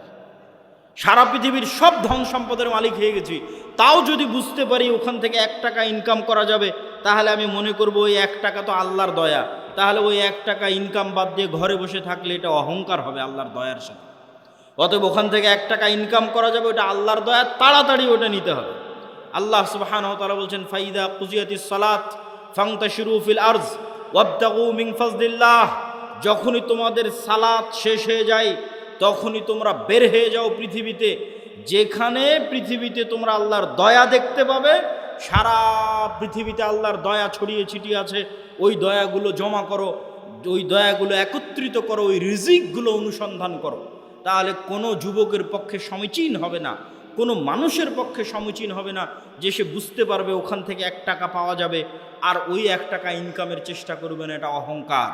সারা পৃথিবীর সব ধন সম্পদের মালিক হয়ে গেছি, তাও যদি বুঝতে পারি ওখান থেকে 1 টাকা ইনকাম করা যাবে, তাহলে আমি মনে করব ওই 1 টাকা তো আল্লাহর দয়া। তাহলে ওই 1 টাকা ইনকাম বাদ দিয়ে ঘরে বসে থাকলে এটা অহংকার হবে আল্লাহর দয়ার সাথে। অতএব ওখান থেকে 1 টাকা ইনকাম করা যাবে, ওটা আল্লাহর দয়া, তাড়াতাড়ি ওটা নিতে হবে। আল্লাহ সুবহানাহু ওয়া তাআলা বলছেন, ফাইদা কুজিয়াতিস সালাত ফান্তাশিরু ফিল আরজ ওয়াবতাগু মিন ফাজলিল্লাহ। যখনই তোমাদের সালাত শেষ হয়ে যায়, তখনই তোমরা বের হয়ে যাও পৃথিবীতে। যেখানে পৃথিবীতে তোমরা আল্লাহর দয়া দেখতে পাবে, সারা পৃথিবীতে আল্লাহর দয়া ছড়িয়ে ছিটিয়ে আছে, ওই দয়াগুলো জমা করো, ওই দয়াগুলো একত্রিত করো, ওই রিজিকগুলো অনুসন্ধান করো। তাহলে কোনো যুবকের পক্ষে সমীচীন হবে না, কোনো মানুষের পক্ষে সমীচীন হবে না যে সে বুঝতে পারবে ওখান থেকে 1 টাকা পাওয়া যাবে আর ওই 1 টাকা ইনকামের চেষ্টা করবে না, এটা অহংকার।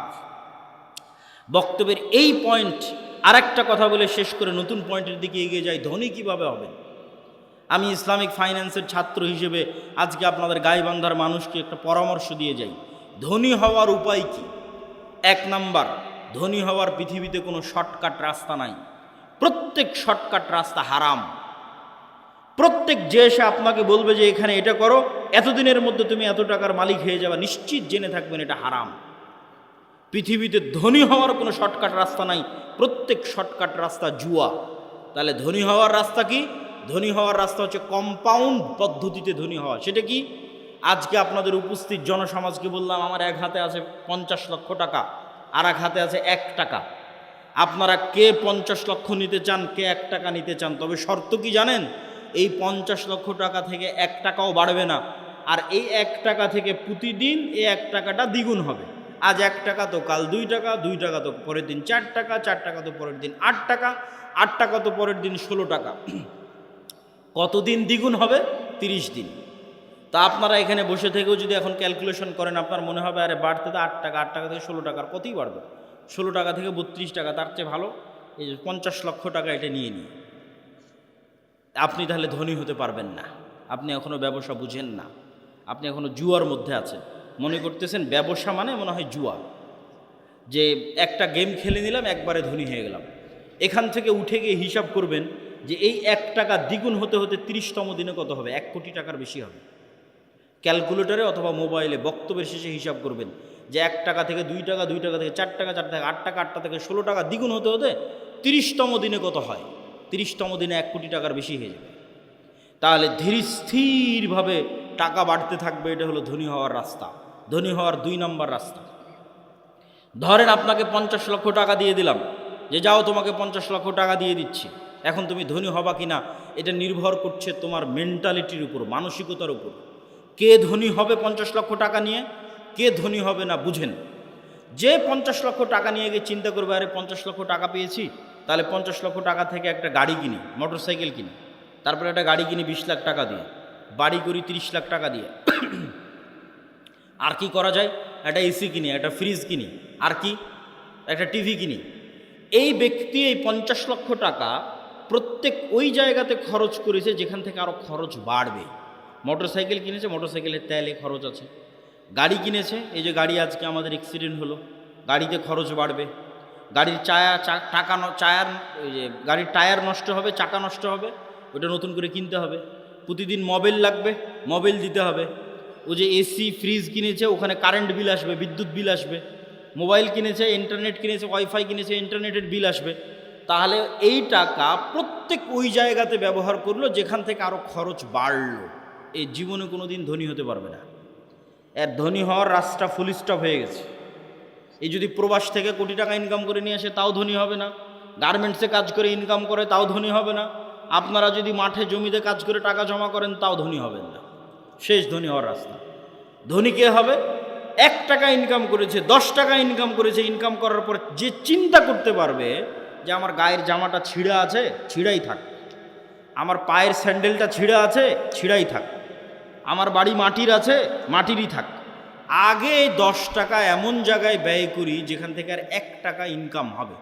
বক্তব্যের এই পয়েন্ট আরেকটা কথা বলে শেষ করে নতুন পয়েন্টের দিকে এগিয়ে যাই। ধনী কিভাবে হবেন? আমি ইসলামিক ফাইন্যান্সের ছাত্র হিসেবে আজকে আপনাদের গাইবান্ধার মানুষকে একটা পরামর্শ দিয়ে যাই। ধনী হওয়ার উপায় কি? 1 নাম্বার, ধনী হওয়ার পৃথিবীতে কোনো শর্টকাট রাস্তা নাই। প্রত্যেক শর্টকাট রাস্তা হারাম। প্রত্যেক যে এসে আপনাকে বলবে যে এখানে এটা করো, এতদিনের মধ্যে তুমি এত টাকার মালিক হয়ে যাবে, নিশ্চিত জেনে থাকবেন এটা হারাম। পৃথিবীতে ধনী হওয়ার কোনো শর্টকাট রাস্তা নাই, প্রত্যেক শর্টকাট রাস্তা জুয়া। তাহলে ধনী হওয়ার রাস্তা কি? ধনী হওয়ার রাস্তা হচ্ছে কম্পাউন্ড পদ্ধতিতে ধনী হওয়া। সেটা কি? আজকে আপনাদের উপস্থিত জনসমাজকে বললাম, আমার এক হাতে আছে 50 লক্ষ টাকা, আর এক হাতে আছে 1 টাকা। আপনারা কে 50 লক্ষ নিতে চান, কে 1 টাকা নিতে চান? তবে শর্ত কি জানেন? এই 50 লক্ষ টাকা থেকে 1 টাকাও বাড়বে না, আর এই 1 টাকা থেকে প্রতিদিন এই 1 টাকাটা দ্বিগুণ হবে। আজ 1 টাকা তো কাল 2 টাকা, 2 টাকা তো পরের দিন 4 টাকা, 4 টাকা তো পরের দিন 8 টাকা, 8 টাকা তো পরের দিন 16 টাকা। কতদিন দ্বিগুণ হবে? 30 দিন। তা আপনারা এখানে বসে থেকেও যদি এখন ক্যালকুলেশন করেন, আপনার মনে হবে আরে বাড়তে তো 8 টাকা, 8 টাকা থেকে 16 টাকার কতই বাড়বে, 16 টাকা থেকে 32 টাকা, তার চেয়ে ভালো এই 50 লক্ষ টাকা এটা নিয়ে নিই। আপনি তাহলে ধনী হতে পারবেন না। আপনি এখনও ব্যবসা বুঝেন না, আপনি এখনও জুয়ার মধ্যে আছেন। মনে করতেছেন ব্যবসা মানে মনে হয় জুয়া, যে একটা গেম খেলে নিলাম, একবারে ধনী হয়ে গেলাম। এখান থেকে উঠে গিয়ে হিসাব করবেন যে এই 1 টাকা দ্বিগুণ হতে হতে 30তম দিনে কত হবে? 1 কোটি টাকার বেশি হবে। ক্যালকুলেটরে অথবা মোবাইলে বক্তব্যের শেষে হিসাব করবেন যে 1 টাকা থেকে 2 টাকা, 2 টাকা থেকে 4 টাকা, 4 টাকা 8 টাকা, 8 টাকা থেকে 16 টাকা, দ্বিগুণ হতে হতে 30তম দিনে কত হয়? 30তম দিনে 1 কোটি টাকার বেশি হয়ে যাবে। তাহলে ধীর স্থিরভাবে টাকা বাড়তে থাকবে। এটা হলো ধনী হওয়ার রাস্তা। ধনী হওয়ার 2 নম্বর রাস্তা, ধরেন আপনাকে 50 লক্ষ টাকা দিয়ে দিলাম, যে যাও তোমাকে 50 লক্ষ টাকা দিয়ে দিচ্ছি। এখন তুমি ধনী হবা কিনা এটা নির্ভর করছে তোমার মেন্টালিটির উপর, মানসিকতার উপর। কে ধনী হবে 50 লক্ষ টাকা নিয়ে, কে ধনী হবে না বুঝেন। যে 50 লক্ষ টাকা নিয়ে গিয়ে চিন্তা করবে আরে 50 লক্ষ টাকা পেয়েছি, তাহলে 50 লক্ষ টাকা থেকে একটা গাড়ি কিনি, মোটর সাইকেল কিনি, তারপরে একটা গাড়ি কিনি 20 লাখ টাকা দিয়ে, বাড়ি করি 30 লাখ টাকা দিয়ে। আর কি করা যায়? একটা এসি কিনি, একটা ফ্রিজ কিনি, আর কি একটা টিভি কিনি। এই ব্যক্তি এই 50 লক্ষ টাকা প্রত্যেক ওই জায়গাতে খরচ করেছে যেখান থেকে আরও খরচ বাড়বে। মোটর সাইকেল কিনেছে, মোটর সাইকেলের তেলে খরচ আছে। গাড়ি কিনেছে, এই যে গাড়ি আজকে আমাদের অ্যাক্সিডেন্ট হলো, গাড়িতে খরচ বাড়বে। গাড়ির গাড়ির টায়ার নষ্ট হবে, চাকা নষ্ট হবে, ওটা নতুন করে কিনতে হবে। প্রতিদিন মোবাইল লাগবে, মোবাইল দিতে হবে। ও যে এসি ফ্রিজ কিনেছে, ওখানে কারেন্ট বিল আসবে, বিদ্যুৎ বিল আসবে। মোবাইল কিনেছে, ইন্টারনেট কিনেছে, ওয়াইফাই কিনেছে, ইন্টারনেটের বিল আসবে। তাহলে এই টাকা প্রত্যেক ওই জায়গাতে ব্যবহার করলো যেখান থেকে আরও খরচ বাড়লো। এই জীবনে কোনো দিন ধনী হতে পারবে না। এর ধনী হওয়ার রাস্তা ফুল স্টপ হয়ে গেছে। এই যদি প্রবাস থেকে কোটি টাকা ইনকাম করে নিয়ে আসে তাও ধনী হবে না, গার্মেন্টসে কাজ করে ইনকাম করে তাও ধনী হবে না, আপনারা যদি মাঠে জমিতে কাজ করে টাকা জমা করেন তাও ধনী হবেন না। শেষ ধনী হওয়ার রাস্তা। ধনী কে হবে? 1 টাকা ইনকাম করেছে, 10 টাকা ইনকাম করেছে, ইনকাম করার পর যে চিন্তা করতে পারবে যে আমার গায়ের জামাটা ছিঁড়া আছে, ছিঁড়াই থাক, আমার পায়ের স্যান্ডেলটা ছিঁড়া আছে, ছিঁড়াই থাক, আমার বাড়ি মাটির আছে, মাটিরই থাক, আগে 10 টাকা এমন জায়গায় ব্যয় করি যেখান থেকে আর 1 টাকা ইনকাম হবে,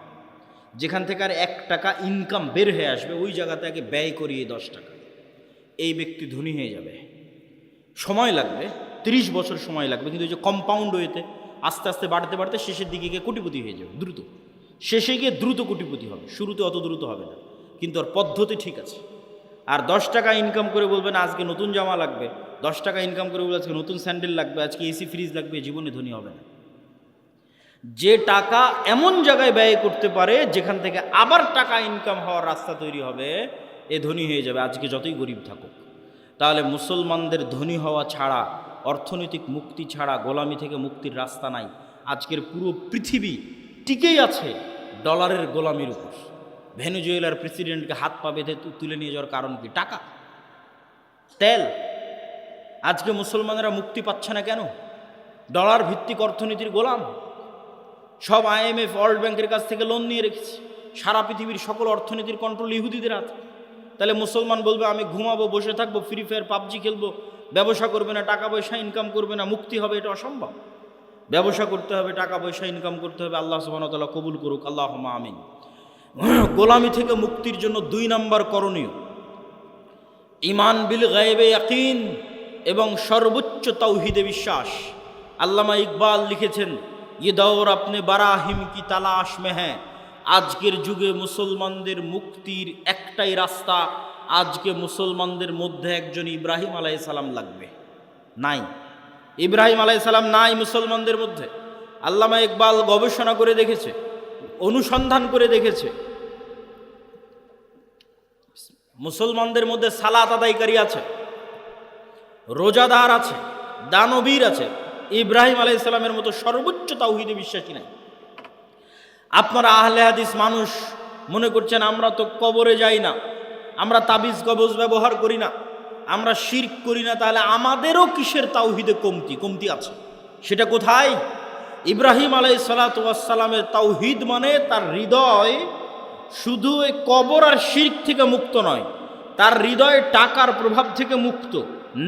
যেখান থেকে আর 1 টাকা ইনকাম বের হয়ে আসবে, ওই জায়গাতে আগে ব্যয় করি এই 10 টাকা। এই ব্যক্তি ধনী হয়ে যাবে। সময় লাগবে, 30 বছর সময় লাগবে, কিন্তু এই যে কম্পাউন্ড ওয়েতে আস্তে আস্তে বাড়তে বাড়তে শেষের দিকে গিয়ে কোটিপতি হয়ে যাবে দ্রুত। শেষে গিয়ে দ্রুত কোটিপতি হবে, শুরুতে অত দ্রুত হবে না, কিন্তু ওর পদ্ধতি ঠিক আছে। আর 10 টাকা ইনকাম করে বলবেন আজকে নতুন জামা লাগবে, 10 টাকা ইনকাম করে বলবে আজকে নতুন স্যান্ডেল লাগবে, আজকে এসি ফ্রিজ লাগবে, জীবনে ধনী হবে না। যে টাকা এমন জায়গায় ব্যয় করতে পারে যেখান থেকে আবার টাকা ইনকাম হওয়ার রাস্তা তৈরি হবে, এ ধনী হয়ে যাবে, আজকে যতই গরিব থাকুক। তাহলে মুসলমানদের ধনী হওয়া ছাড়া, অর্থনৈতিক মুক্তি ছাড়া গোলামি থেকে মুক্তির রাস্তা নাই। আজকের পুরো পৃথিবী টিকেই আছে ডলারের গোলামির উপর। ভেনেজুয়েলার প্রেসিডেন্টকে হাত পা বেঁধে তুলে নিয়ে যাওয়ার কারণ কি? টাকা, তেল। আজকে মুসলমানেরা মুক্তি পাচ্ছে না কেন? ডলার ভিত্তিক অর্থনীতির গোলাম। সব IMF, ওয়ার্ল্ড ব্যাংকের কাছ থেকে লোন নিয়ে রেখেছে। সারা পৃথিবীর সকল অর্থনীতির কন্ট্রোল ইহুদিদের হাতে। তাহলে মুসলমান বলবে আমি ঘুমাবো, বসে থাকবো, ফ্রি ফায়ার পাবজি খেলবো, ব্যবসা করবে না, টাকা পয়সা ইনকাম করবে না, মুক্তি হবে? এটা অসম্ভব। ব্যবসা করতে হবে, টাকা পয়সা ইনকাম করতে হবে। আল্লাহ সুবহানাহু ওয়া তাআলা কবুল করুক, আল্লাহুম্মা আমিন। গোলামি থেকে মুক্তির জন্য 2 নম্বর করণীয় ঈমান বিল গায়বে ইয়াকিন এবং সর্বোচ্চ তাওহীদে বিশ্বাস। আল্লামা ইকবাল লিখেছেন, ये दौर अपने बराहिम की तलाश में है। আজকের যুগে মুসলমানদের মুক্তির একটাই রাস্তা, আজকে মুসলমানদের মধ্যে একজন ইব্রাহিম আলাইহিস সালাম লাগবে। নাই, ইব্রাহিম আলাইহিস সালাম নাই মুসলমানদের মধ্যে। আল্লামা ইকবাল গবেষণা করে দেখেছে, অনুসন্ধান করে দেখেছে, মুসলমানদের মধ্যে সালাত আদায়কারী আছে, রোজাদার আছে, দানবীর আছে, ইব্রাহিম আলাইহিস সালামের মতো সর্বোচ্চ তাওহীদে বিশ্বাসী নাই। আপনারা আহলে হাদিস মানুষ মনে করছেন আমরা তো কবরে যাই না, আমরা তাবিজ কবজ ব্যবহার করি না, আমরা শিরক করি না, তাহলে আমাদেরও কিসের তাওহীদে কমতি আছে? সেটা কোথায়? ইব্রাহিম আলাইহিস সালাতু ওয়াস সালামের তাওহীদ মানে তার হৃদয় শুধু এই কবর আর শিরক থেকে মুক্ত নয়, তার হৃদয় টাকার প্রভাব থেকে মুক্ত,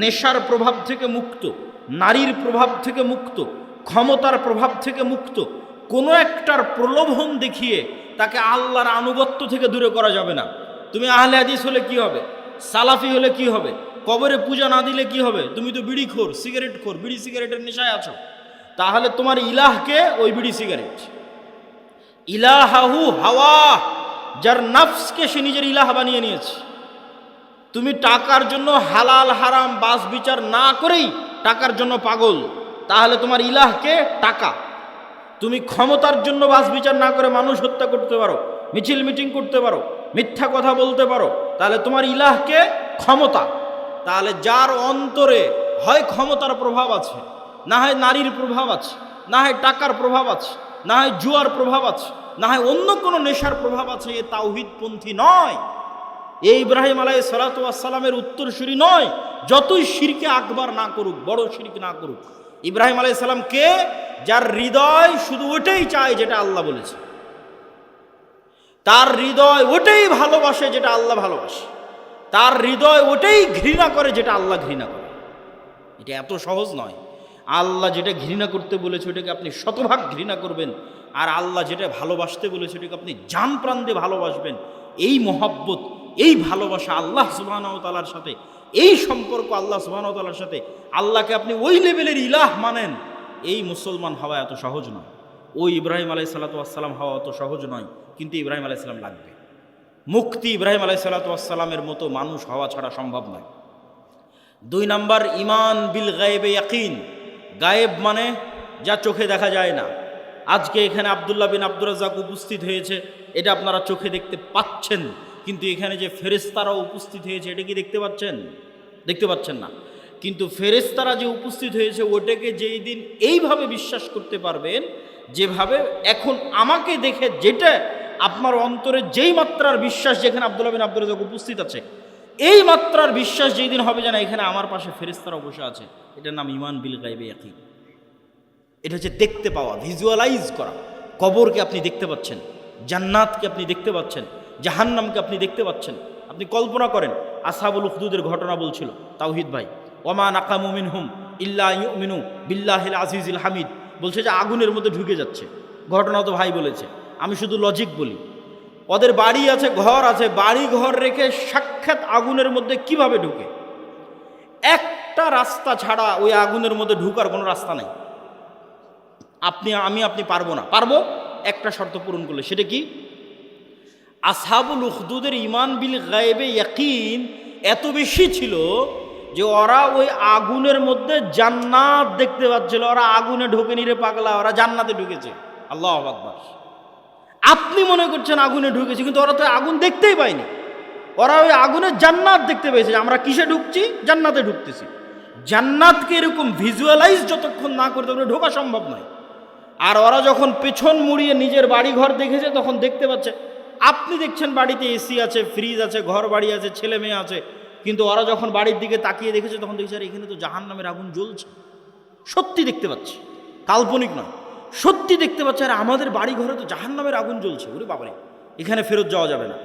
নেশার প্রভাব থেকে মুক্ত, নারীর প্রভাব থেকে মুক্ত, ক্ষমতার প্রভাব থেকে মুক্ত। কোনো একটার প্রলোভন দেখিয়ে তাকে আল্লাহর আনুগত্য থেকে দূরে করা যাবে না। তুমি আহলে হাদিস হলে কি হবে? সালাফি হলে কি হবে? কবরে পূজা না দিলে কি হবে? তুমি তো বিড়িখোর, সিগারেটখোর, বিড়ি সিগারেটের নেশায় আছো। তাহলে তোমার ইলাহকে ওই বিড়ি সিগারেট। ইলাহাহু হাওয়া, যার নফসকে সে নিজের ইলাহ বানিয়ে নিয়েছে। তুমি টাকার জন্য হালাল হারাম বাস বিচার না করেই টাকার জন্য পাগল, তাহলে তোমার ইলাহকে টাকা। তুমি ক্ষমতার জন্য বাস বিচার না করে মানুষ হত্যা করতে পারো, মিছিল মিটিং করতে পারো, মিথ্যা কথা বলতে পারো, তাহলে তোমার ইলাহকে ক্ষমতা। তাহলে যার অন্তরে হয় ক্ষমতার প্রভাব আছে, না হয় নারীর প্রভাব আছে, না হয় টাকার প্রভাব আছে, না হয় জুয়ার প্রভাব আছে, না হয় অন্য কোনো নেশার প্রভাব আছে, এ তাওহীদপন্থী নয়। এই ইব্রাহিম আলাইহিস সালাতু ওয়াস সালামের উত্তরসূরি নয়। যতই শিরকে আকবার না করুক, বড় শিরক না করুক, ইব্রাহিম আলাইহিস সালাম কে? যার হৃদয় শুধু ওটাই চায় যেটা আল্লাহ বলেছে, তার হৃদয় ওটাই ভালোবাসে যেটা আল্লাহ ভালোবাসে, তার হৃদয় ওটাই ঘৃণা করে যেটা আল্লাহ ঘৃণা করে। এটা এত সহজ নয়। আল্লাহ যেটা ঘৃণা করতে বলেছে ওটাকে আপনি শতভাগ ঘৃণা করবেন, আর আল্লাহ যেটা ভালোবাসতে বলেছে ওটাকে আপনি জান প্রাণ দিয়ে ভালোবাসবেন। এই মহব্বত, এই ভালোবাসা আল্লাহ সুবহানাহু ওয়া তাআলার সাথে, এই সম্পর্ক আল্লাহ সুবহানাহু ওয়া তাআলার সাথে, আল্লাহকে আপনি ওই লেভেলের ইলাহ মানেন, এই মুসলমান হওয়া এত সহজ নয়। ওই ইব্রাহিম আলাইহিস সালাতু ওয়াস সালাম হওয়া অত সহজ নয়, কিন্তু ইব্রাহিম আলাইহিস সালাম লাগবে। মুক্তি ইব্রাহিম আলাইহিস সালাতু ওয়াস সালামের মতো মানুষ হওয়া ছাড়া সম্ভব নয়। 2 নম্বর ঈমান বিল গায়বে ইয়াকিন। গায়েব মানে যা চোখে দেখা যায় না। আজকে এখানে আব্দুল্লাহ বিন আব্দুর রাজ্জাক উপস্থিত হয়েছে, এটা আপনারা চোখে দেখতে পাচ্ছেন, কিন্তু এখানে যে ফেরেশতারা উপস্থিত হয়েছে এটা কি দেখতে পাচ্ছেন? দেখতে পাচ্ছেন না। কিন্তু ফেরেশতারা যে উপস্থিত হয়েছে ওটাকে যেই দিন এইভাবে বিশ্বাস করতে পারবেন, যেভাবে এখন আমাকে দেখে যেটা আপনার অন্তরে যেই মাত্রার বিশ্বাস, যেখানে আব্দুল্লাহ বিন আব্দুর রাজ্জাক উপস্থিত আছে, এই মাত্রার বিশ্বাস যেই দিন হবে, যেন এখানে আমার পাশে ফেরেশতারা বসে আছে, এটার নাম ঈমান বিল গায়বে ইয়াকিন। এটা হচ্ছে দেখতে পাওয়া, ভিজুয়ালাইজ করা। কবরকে আপনি দেখতে পাচ্ছেন, জান্নাতকে আপনি দেখতে পাচ্ছেন, জাহান্নামকে আপনি দেখতে পাচ্ছেন। আপনি কল্পনা করেন, আসহাবুল উখদুদের ঘটনা বলছিল তাওহিদ ভাই, ওমা নাকামু মিনহুম ইল্লা ইউমিনু বিল্লাহিল আজিজিল হামিদ, বলছে যে আগুনের মধ্যে ঢুকে যাচ্ছে। ঘটনা তো ভাই বলেছে, আমি শুধু লজিক বলি। ওদের বাড়ি আছে, ঘর আছে, বাড়ি ঘর রেখে সাক্ষাৎ আগুনের মধ্যে কিভাবে ঢুকে? একটা রাস্তা ছাড়া ওই আগুনের মধ্যে ঢুকার কোনো রাস্তা নেই। আপনি পারবো না। পারবো একটা শর্ত পূরণ করলে। সেটা কি? আসহাবুল উখদুদের ঈমান বিল গায়বে ইয়াকিন এত বেশি ছিল যে ওরা ওই আগুনের মধ্যে জান্নাত দেখতে পাচ্ছিল। ওরা আগুনে ঢোকেনি রে পাগলা, ওরা জান্নাতে ঢুকেছে। আল্লাহু আকবার। আপনি মনে করছেন আগুনে ঢুকেছে, কিন্তু ওরা তো আগুন দেখতেই পায়নি। ওরা ওই আগুনের জান্নাত দেখতে পেয়েছে। আমরা কিসে ঢুকছি? জান্নাতে ঢুকতেছি। জান্নাতকে এরকম ভিজুয়ালাইজ যতক্ষণ না করতে পারবে ঢোকা সম্ভব নয়। আর ওরা যখন পেছন মুড়িয়ে নিজের বাড়ি ঘর দেখেছে তখন দেখতে পাচ্ছে। আপনি দেখছেন বাড়িতে এসি আছে, ফ্রিজ আছে, ঘর বাড়ি আছে, ছেলে মেয়ে আছে, কিন্তু ওরা যখন বাড়ির দিকে তাকিয়ে দেখেছে তখন দেখছে আর এখানে তো জাহান্নামের আগুন জ্বলছে। সত্যি দেখতে পাচ্ছে, কাল্পনিক নয়, সত্যি দেখতে পাচ্ছে। আর আমাদের বাড়ি ঘরে তো জাহান্নামের আগুন জ্বলছে, ওরে বাবারে, এখানে ফেরত যাওয়া যাবে না।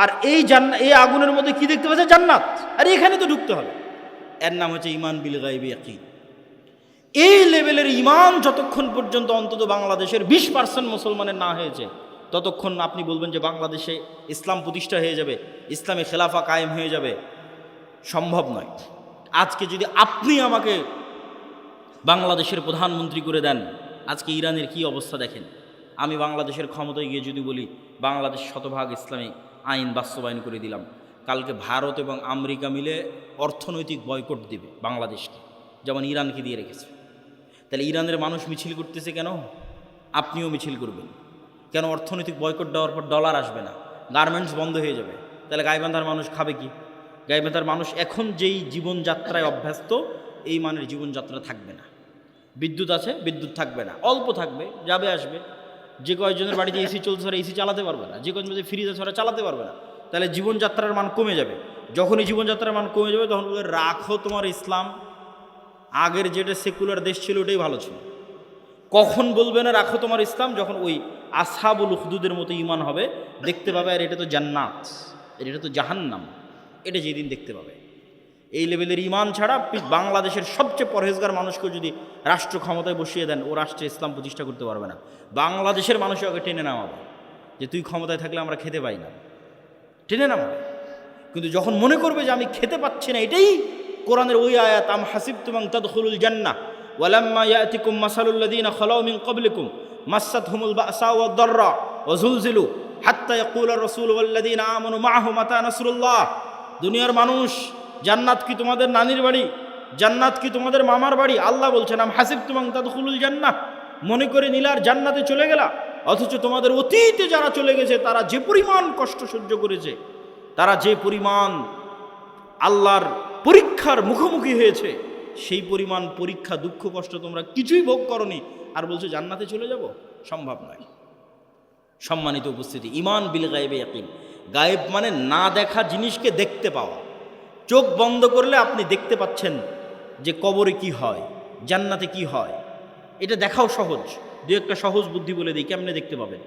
আর এই আগুনের মধ্যে কি দেখতে পাচ্ছে? জান্নাত। আর এখানে তো ঢুকতে হবে। এর নাম হচ্ছে ঈমান বিল গায়বি ইয়াকিন। এই লেভেলের ঈমান যতক্ষণ পর্যন্ত অন্তত বাংলাদেশের 20% মুসলমানের না হয়েছে ততক্ষণ আপনি বলবেন যে বাংলাদেশে ইসলাম প্রতিষ্ঠা হয়ে যাবে, ইসলামী খেলাফা কায়েম হয়ে যাবে, সম্ভব নয়। আজকে যদি আপনি আমাকে বাংলাদেশের প্রধানমন্ত্রী করে দেন, আজকে ইরানের কি অবস্থা দেখেন। আমি বাংলাদেশের ক্ষমতায় গিয়ে যদি বলি বাংলাদেশ শতভাগ ইসলামী আইন বাস্তবায়ন করে দিলাম, কালকে ভারত এবং আমেরিকা মিলে অর্থনৈতিক বয়কট দিবে বাংলাদেশকে, যেমন ইরানকে দিয়ে রেখেছে। তাহলে ইরানের মানুষ মিছিল করতেছে কেন? আপনিও মিছিল করবেন কেন? অর্থনৈতিক বয়কট দেওয়ার পর ডলার আসবে না, গার্মেন্টস বন্ধ হয়ে যাবে। তাহলে গাইবান্ধার মানুষ খাবে কি? গাইবান্ধার মানুষ এখন যেই জীবনযাত্রায় অভ্যস্ত, এই মানের জীবনযাত্রা থাকবে না। বিদ্যুৎ আছে, বিদ্যুৎ থাকবে না, অল্প থাকবে, যাবে আসবে। যে কয়েকজনের বাড়িতে এসি চলছে ওরা এসি চালাতে পারবে না, যে কয়েকজন বাড়িতে ফ্রিজ আছে ওরা চালাতে পারবে না। তাহলে জীবনযাত্রার মান কমে যাবে। যখনই জীবনযাত্রার মান কমে যাবে তখন বলবে রাখো তোমার ইসলাম, আগের যেটা সেকুলার দেশ ছিল ওটাই ভালো ছিল। কখন বলবে না রাখো তোমার ইসলাম? যখন ওই আসহাবুল উখদুদের মতো ঈমান হবে, দেখতে পাবে আর এটা তো জান্নাত, এটা তো জাহান্নাম, এটা যেদিন দেখতে পাবে। এই লেভেলের ঈমান ছাড়া বাংলাদেশের সবচেয়ে পরহেজগার মানুষকে যদি রাষ্ট্র ক্ষমতায় বসিয়ে দেন, ও রাষ্ট্রে ইসলাম প্রতিষ্ঠা করতে পারবে না। বাংলাদেশের মানুষও আগে টেনে নামাবে যে তুই ক্ষমতায় থাকলে আমরা খেতে পাই না, টেনে নামাবে। কিন্তু যখন মনে করবে যে আমি খেতে পাচ্ছি না, এটাই কোরআনের ওই আয়াত, আম হাসিবতুম আন তাদখুলুল জান্নাহ ওয়ালাম্মা ইয়াতিকুম মাসালুল লাযীনা খালাউ মিন ক্বাবলিকুম মাসসাতহুমুল বা'সা ওয়াদ দাররা ওয়া যুলজিলু হাত্তা ইয়াকুলার রাসূলু ওয়াল লাযীনা আমানু মা'আহু মাতা নাসরুল্লাহ। দুনিয়ার মানুষ, জান্নাত কি তোমাদের নানির বাড়ি? জান্নাত কি তোমাদের মামার বাড়ি? আল্লাহ বলছেন আম হাসিবতুম আন তাদখুলুল জান্নাহ, মনে করে নিলার জান্নাতে চলে গেলা, অথচ তোমাদের অতীতে যারা চলে গেছে তারা যে পরিমাণ কষ্ট সহ্য করেছে, তারা যে পরিমাণ আল্লাহর পরীক্ষার মুখোমুখি হয়েছে, সেই পরিমাণ পরীক্ষা দুঃখ কষ্ট তোমরা কিছুই ভোগ করনি, আর বলছো জান্নাতে চলে যাব? সম্ভব নয়। সম্মানিত উপস্থিতি, ঈমান বিল গায়বে ইয়াকিন। গায়েব মানে না দেখা জিনিসকে দেখতে পাওয়া। চোখ বন্ধ করলে আপনি দেখতে পাচ্ছেন যে কবরে কি হয়, জান্নাতে কি হয়। এটা দেখাও সহজ। দু একটা সহজ বুদ্ধি বলে দিই, কেমনে দেখতে পাবেন।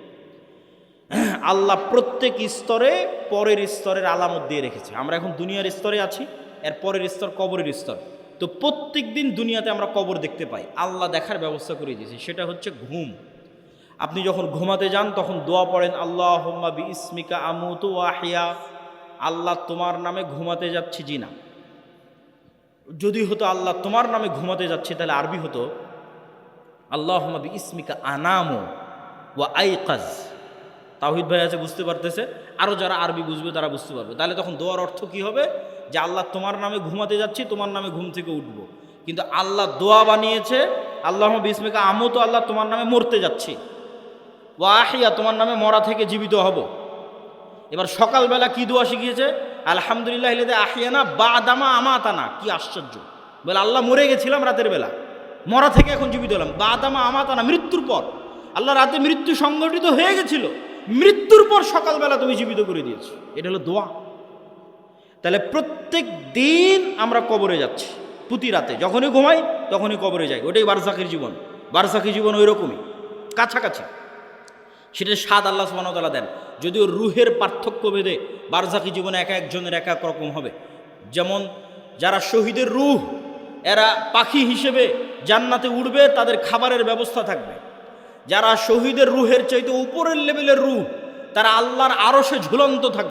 আল্লাহ প্রত্যেক স্তরে পরের স্তরের আলামত দিয়ে রেখেছে। আমরা এখন দুনিয়ার স্তরে আছি, এর পরের স্তর কবরের স্তর। তো প্রত্যেক দিন দুনিয়াতে আমরা কবর দেখতে পাই। আল্লাহ দেখার ব্যবস্থা করে দিয়েছে, সেটা হচ্ছে ঘুম। আপনি যখন ঘুমাতে যান তখন দোয়া পড়েন, আল্লাহুম্মা বিইসমিকা আমুতু ওয়া আহইয়া। আল্লাহ তোমার নামে ঘুমাতে যাচ্ছি। জি না, যদি হতো আল্লাহ তোমার নামে ঘুমাতে যাচ্ছে, তাহলে আরবি হতো আল্লাহুম্মা বিইসমিকা আনামু ওয়া আইকাজ। তাওহীদ ভাই আছে, বুঝতে পারতেছে? আরও যারা আরবি বুঝবে তারা বুঝতে পারবে। তাহলে তখন দোয়ার অর্থ কি হবে? যে আল্লাহ তোমার নামে ঘুমাতে যাচ্ছি, তোমার নামে ঘুম থেকে উঠবো। কিন্তু আল্লাহ দোয়া বানিয়েছে আল্লাহুম্মা বিইসমিকা আমুতু, আল্লাহ তোমার নামে মরতে যাচ্ছি, ওয়া আহইয়া, তোমার নামে মরা থেকে জীবিত হব। এবার সকালবেলা কি দোয়া শিখিয়েছে? আলহামদুলিল্লাহ ইল্লাযী আহইয়ানা বা'দামা আমাতানা। কি আশ্চর্য! বলে আল্লাহ মরে গেছিলাম রাতের বেলা, মরা থেকে এখন জীবিত হলাম। বা'দামা আমাতানা, মৃত্যুর পর। আল্লাহ রাতে মৃত্যু সংগঠিত হয়ে গেছিল, মৃত্যুর পর সকালবেলা তুমি জীবিত করে দিয়েছো। এটা হলো দোয়া। তাহলে প্রত্যেক দিন আমরা কবরে যাচ্ছি, প্রতি রাতে যখনই ঘুমাই তখনই কবরে যাই। ওটাই বারজাখের জীবন। বারজাখী জীবন ওই রকমই, কাছাকাছি। সেটার স্বাদ আল্লাহ সুবহানাহু ওয়া তাআলা দেন। যদিও রুহের পার্থক্য ভেদে বারজাখী জীবনে এক একজনের এক এক রকম হবে। যেমন যারা শহীদের রূহ, এরা পাখি হিসেবে জান্নাতে উড়বে, তাদের খাবারের ব্যবস্থা থাকবে। যারা শহীদের রুহের চাইতে উপরের লেভেলের রূহ, তারা আল্লাহর আরশে ঝুলন্ত থাকবে।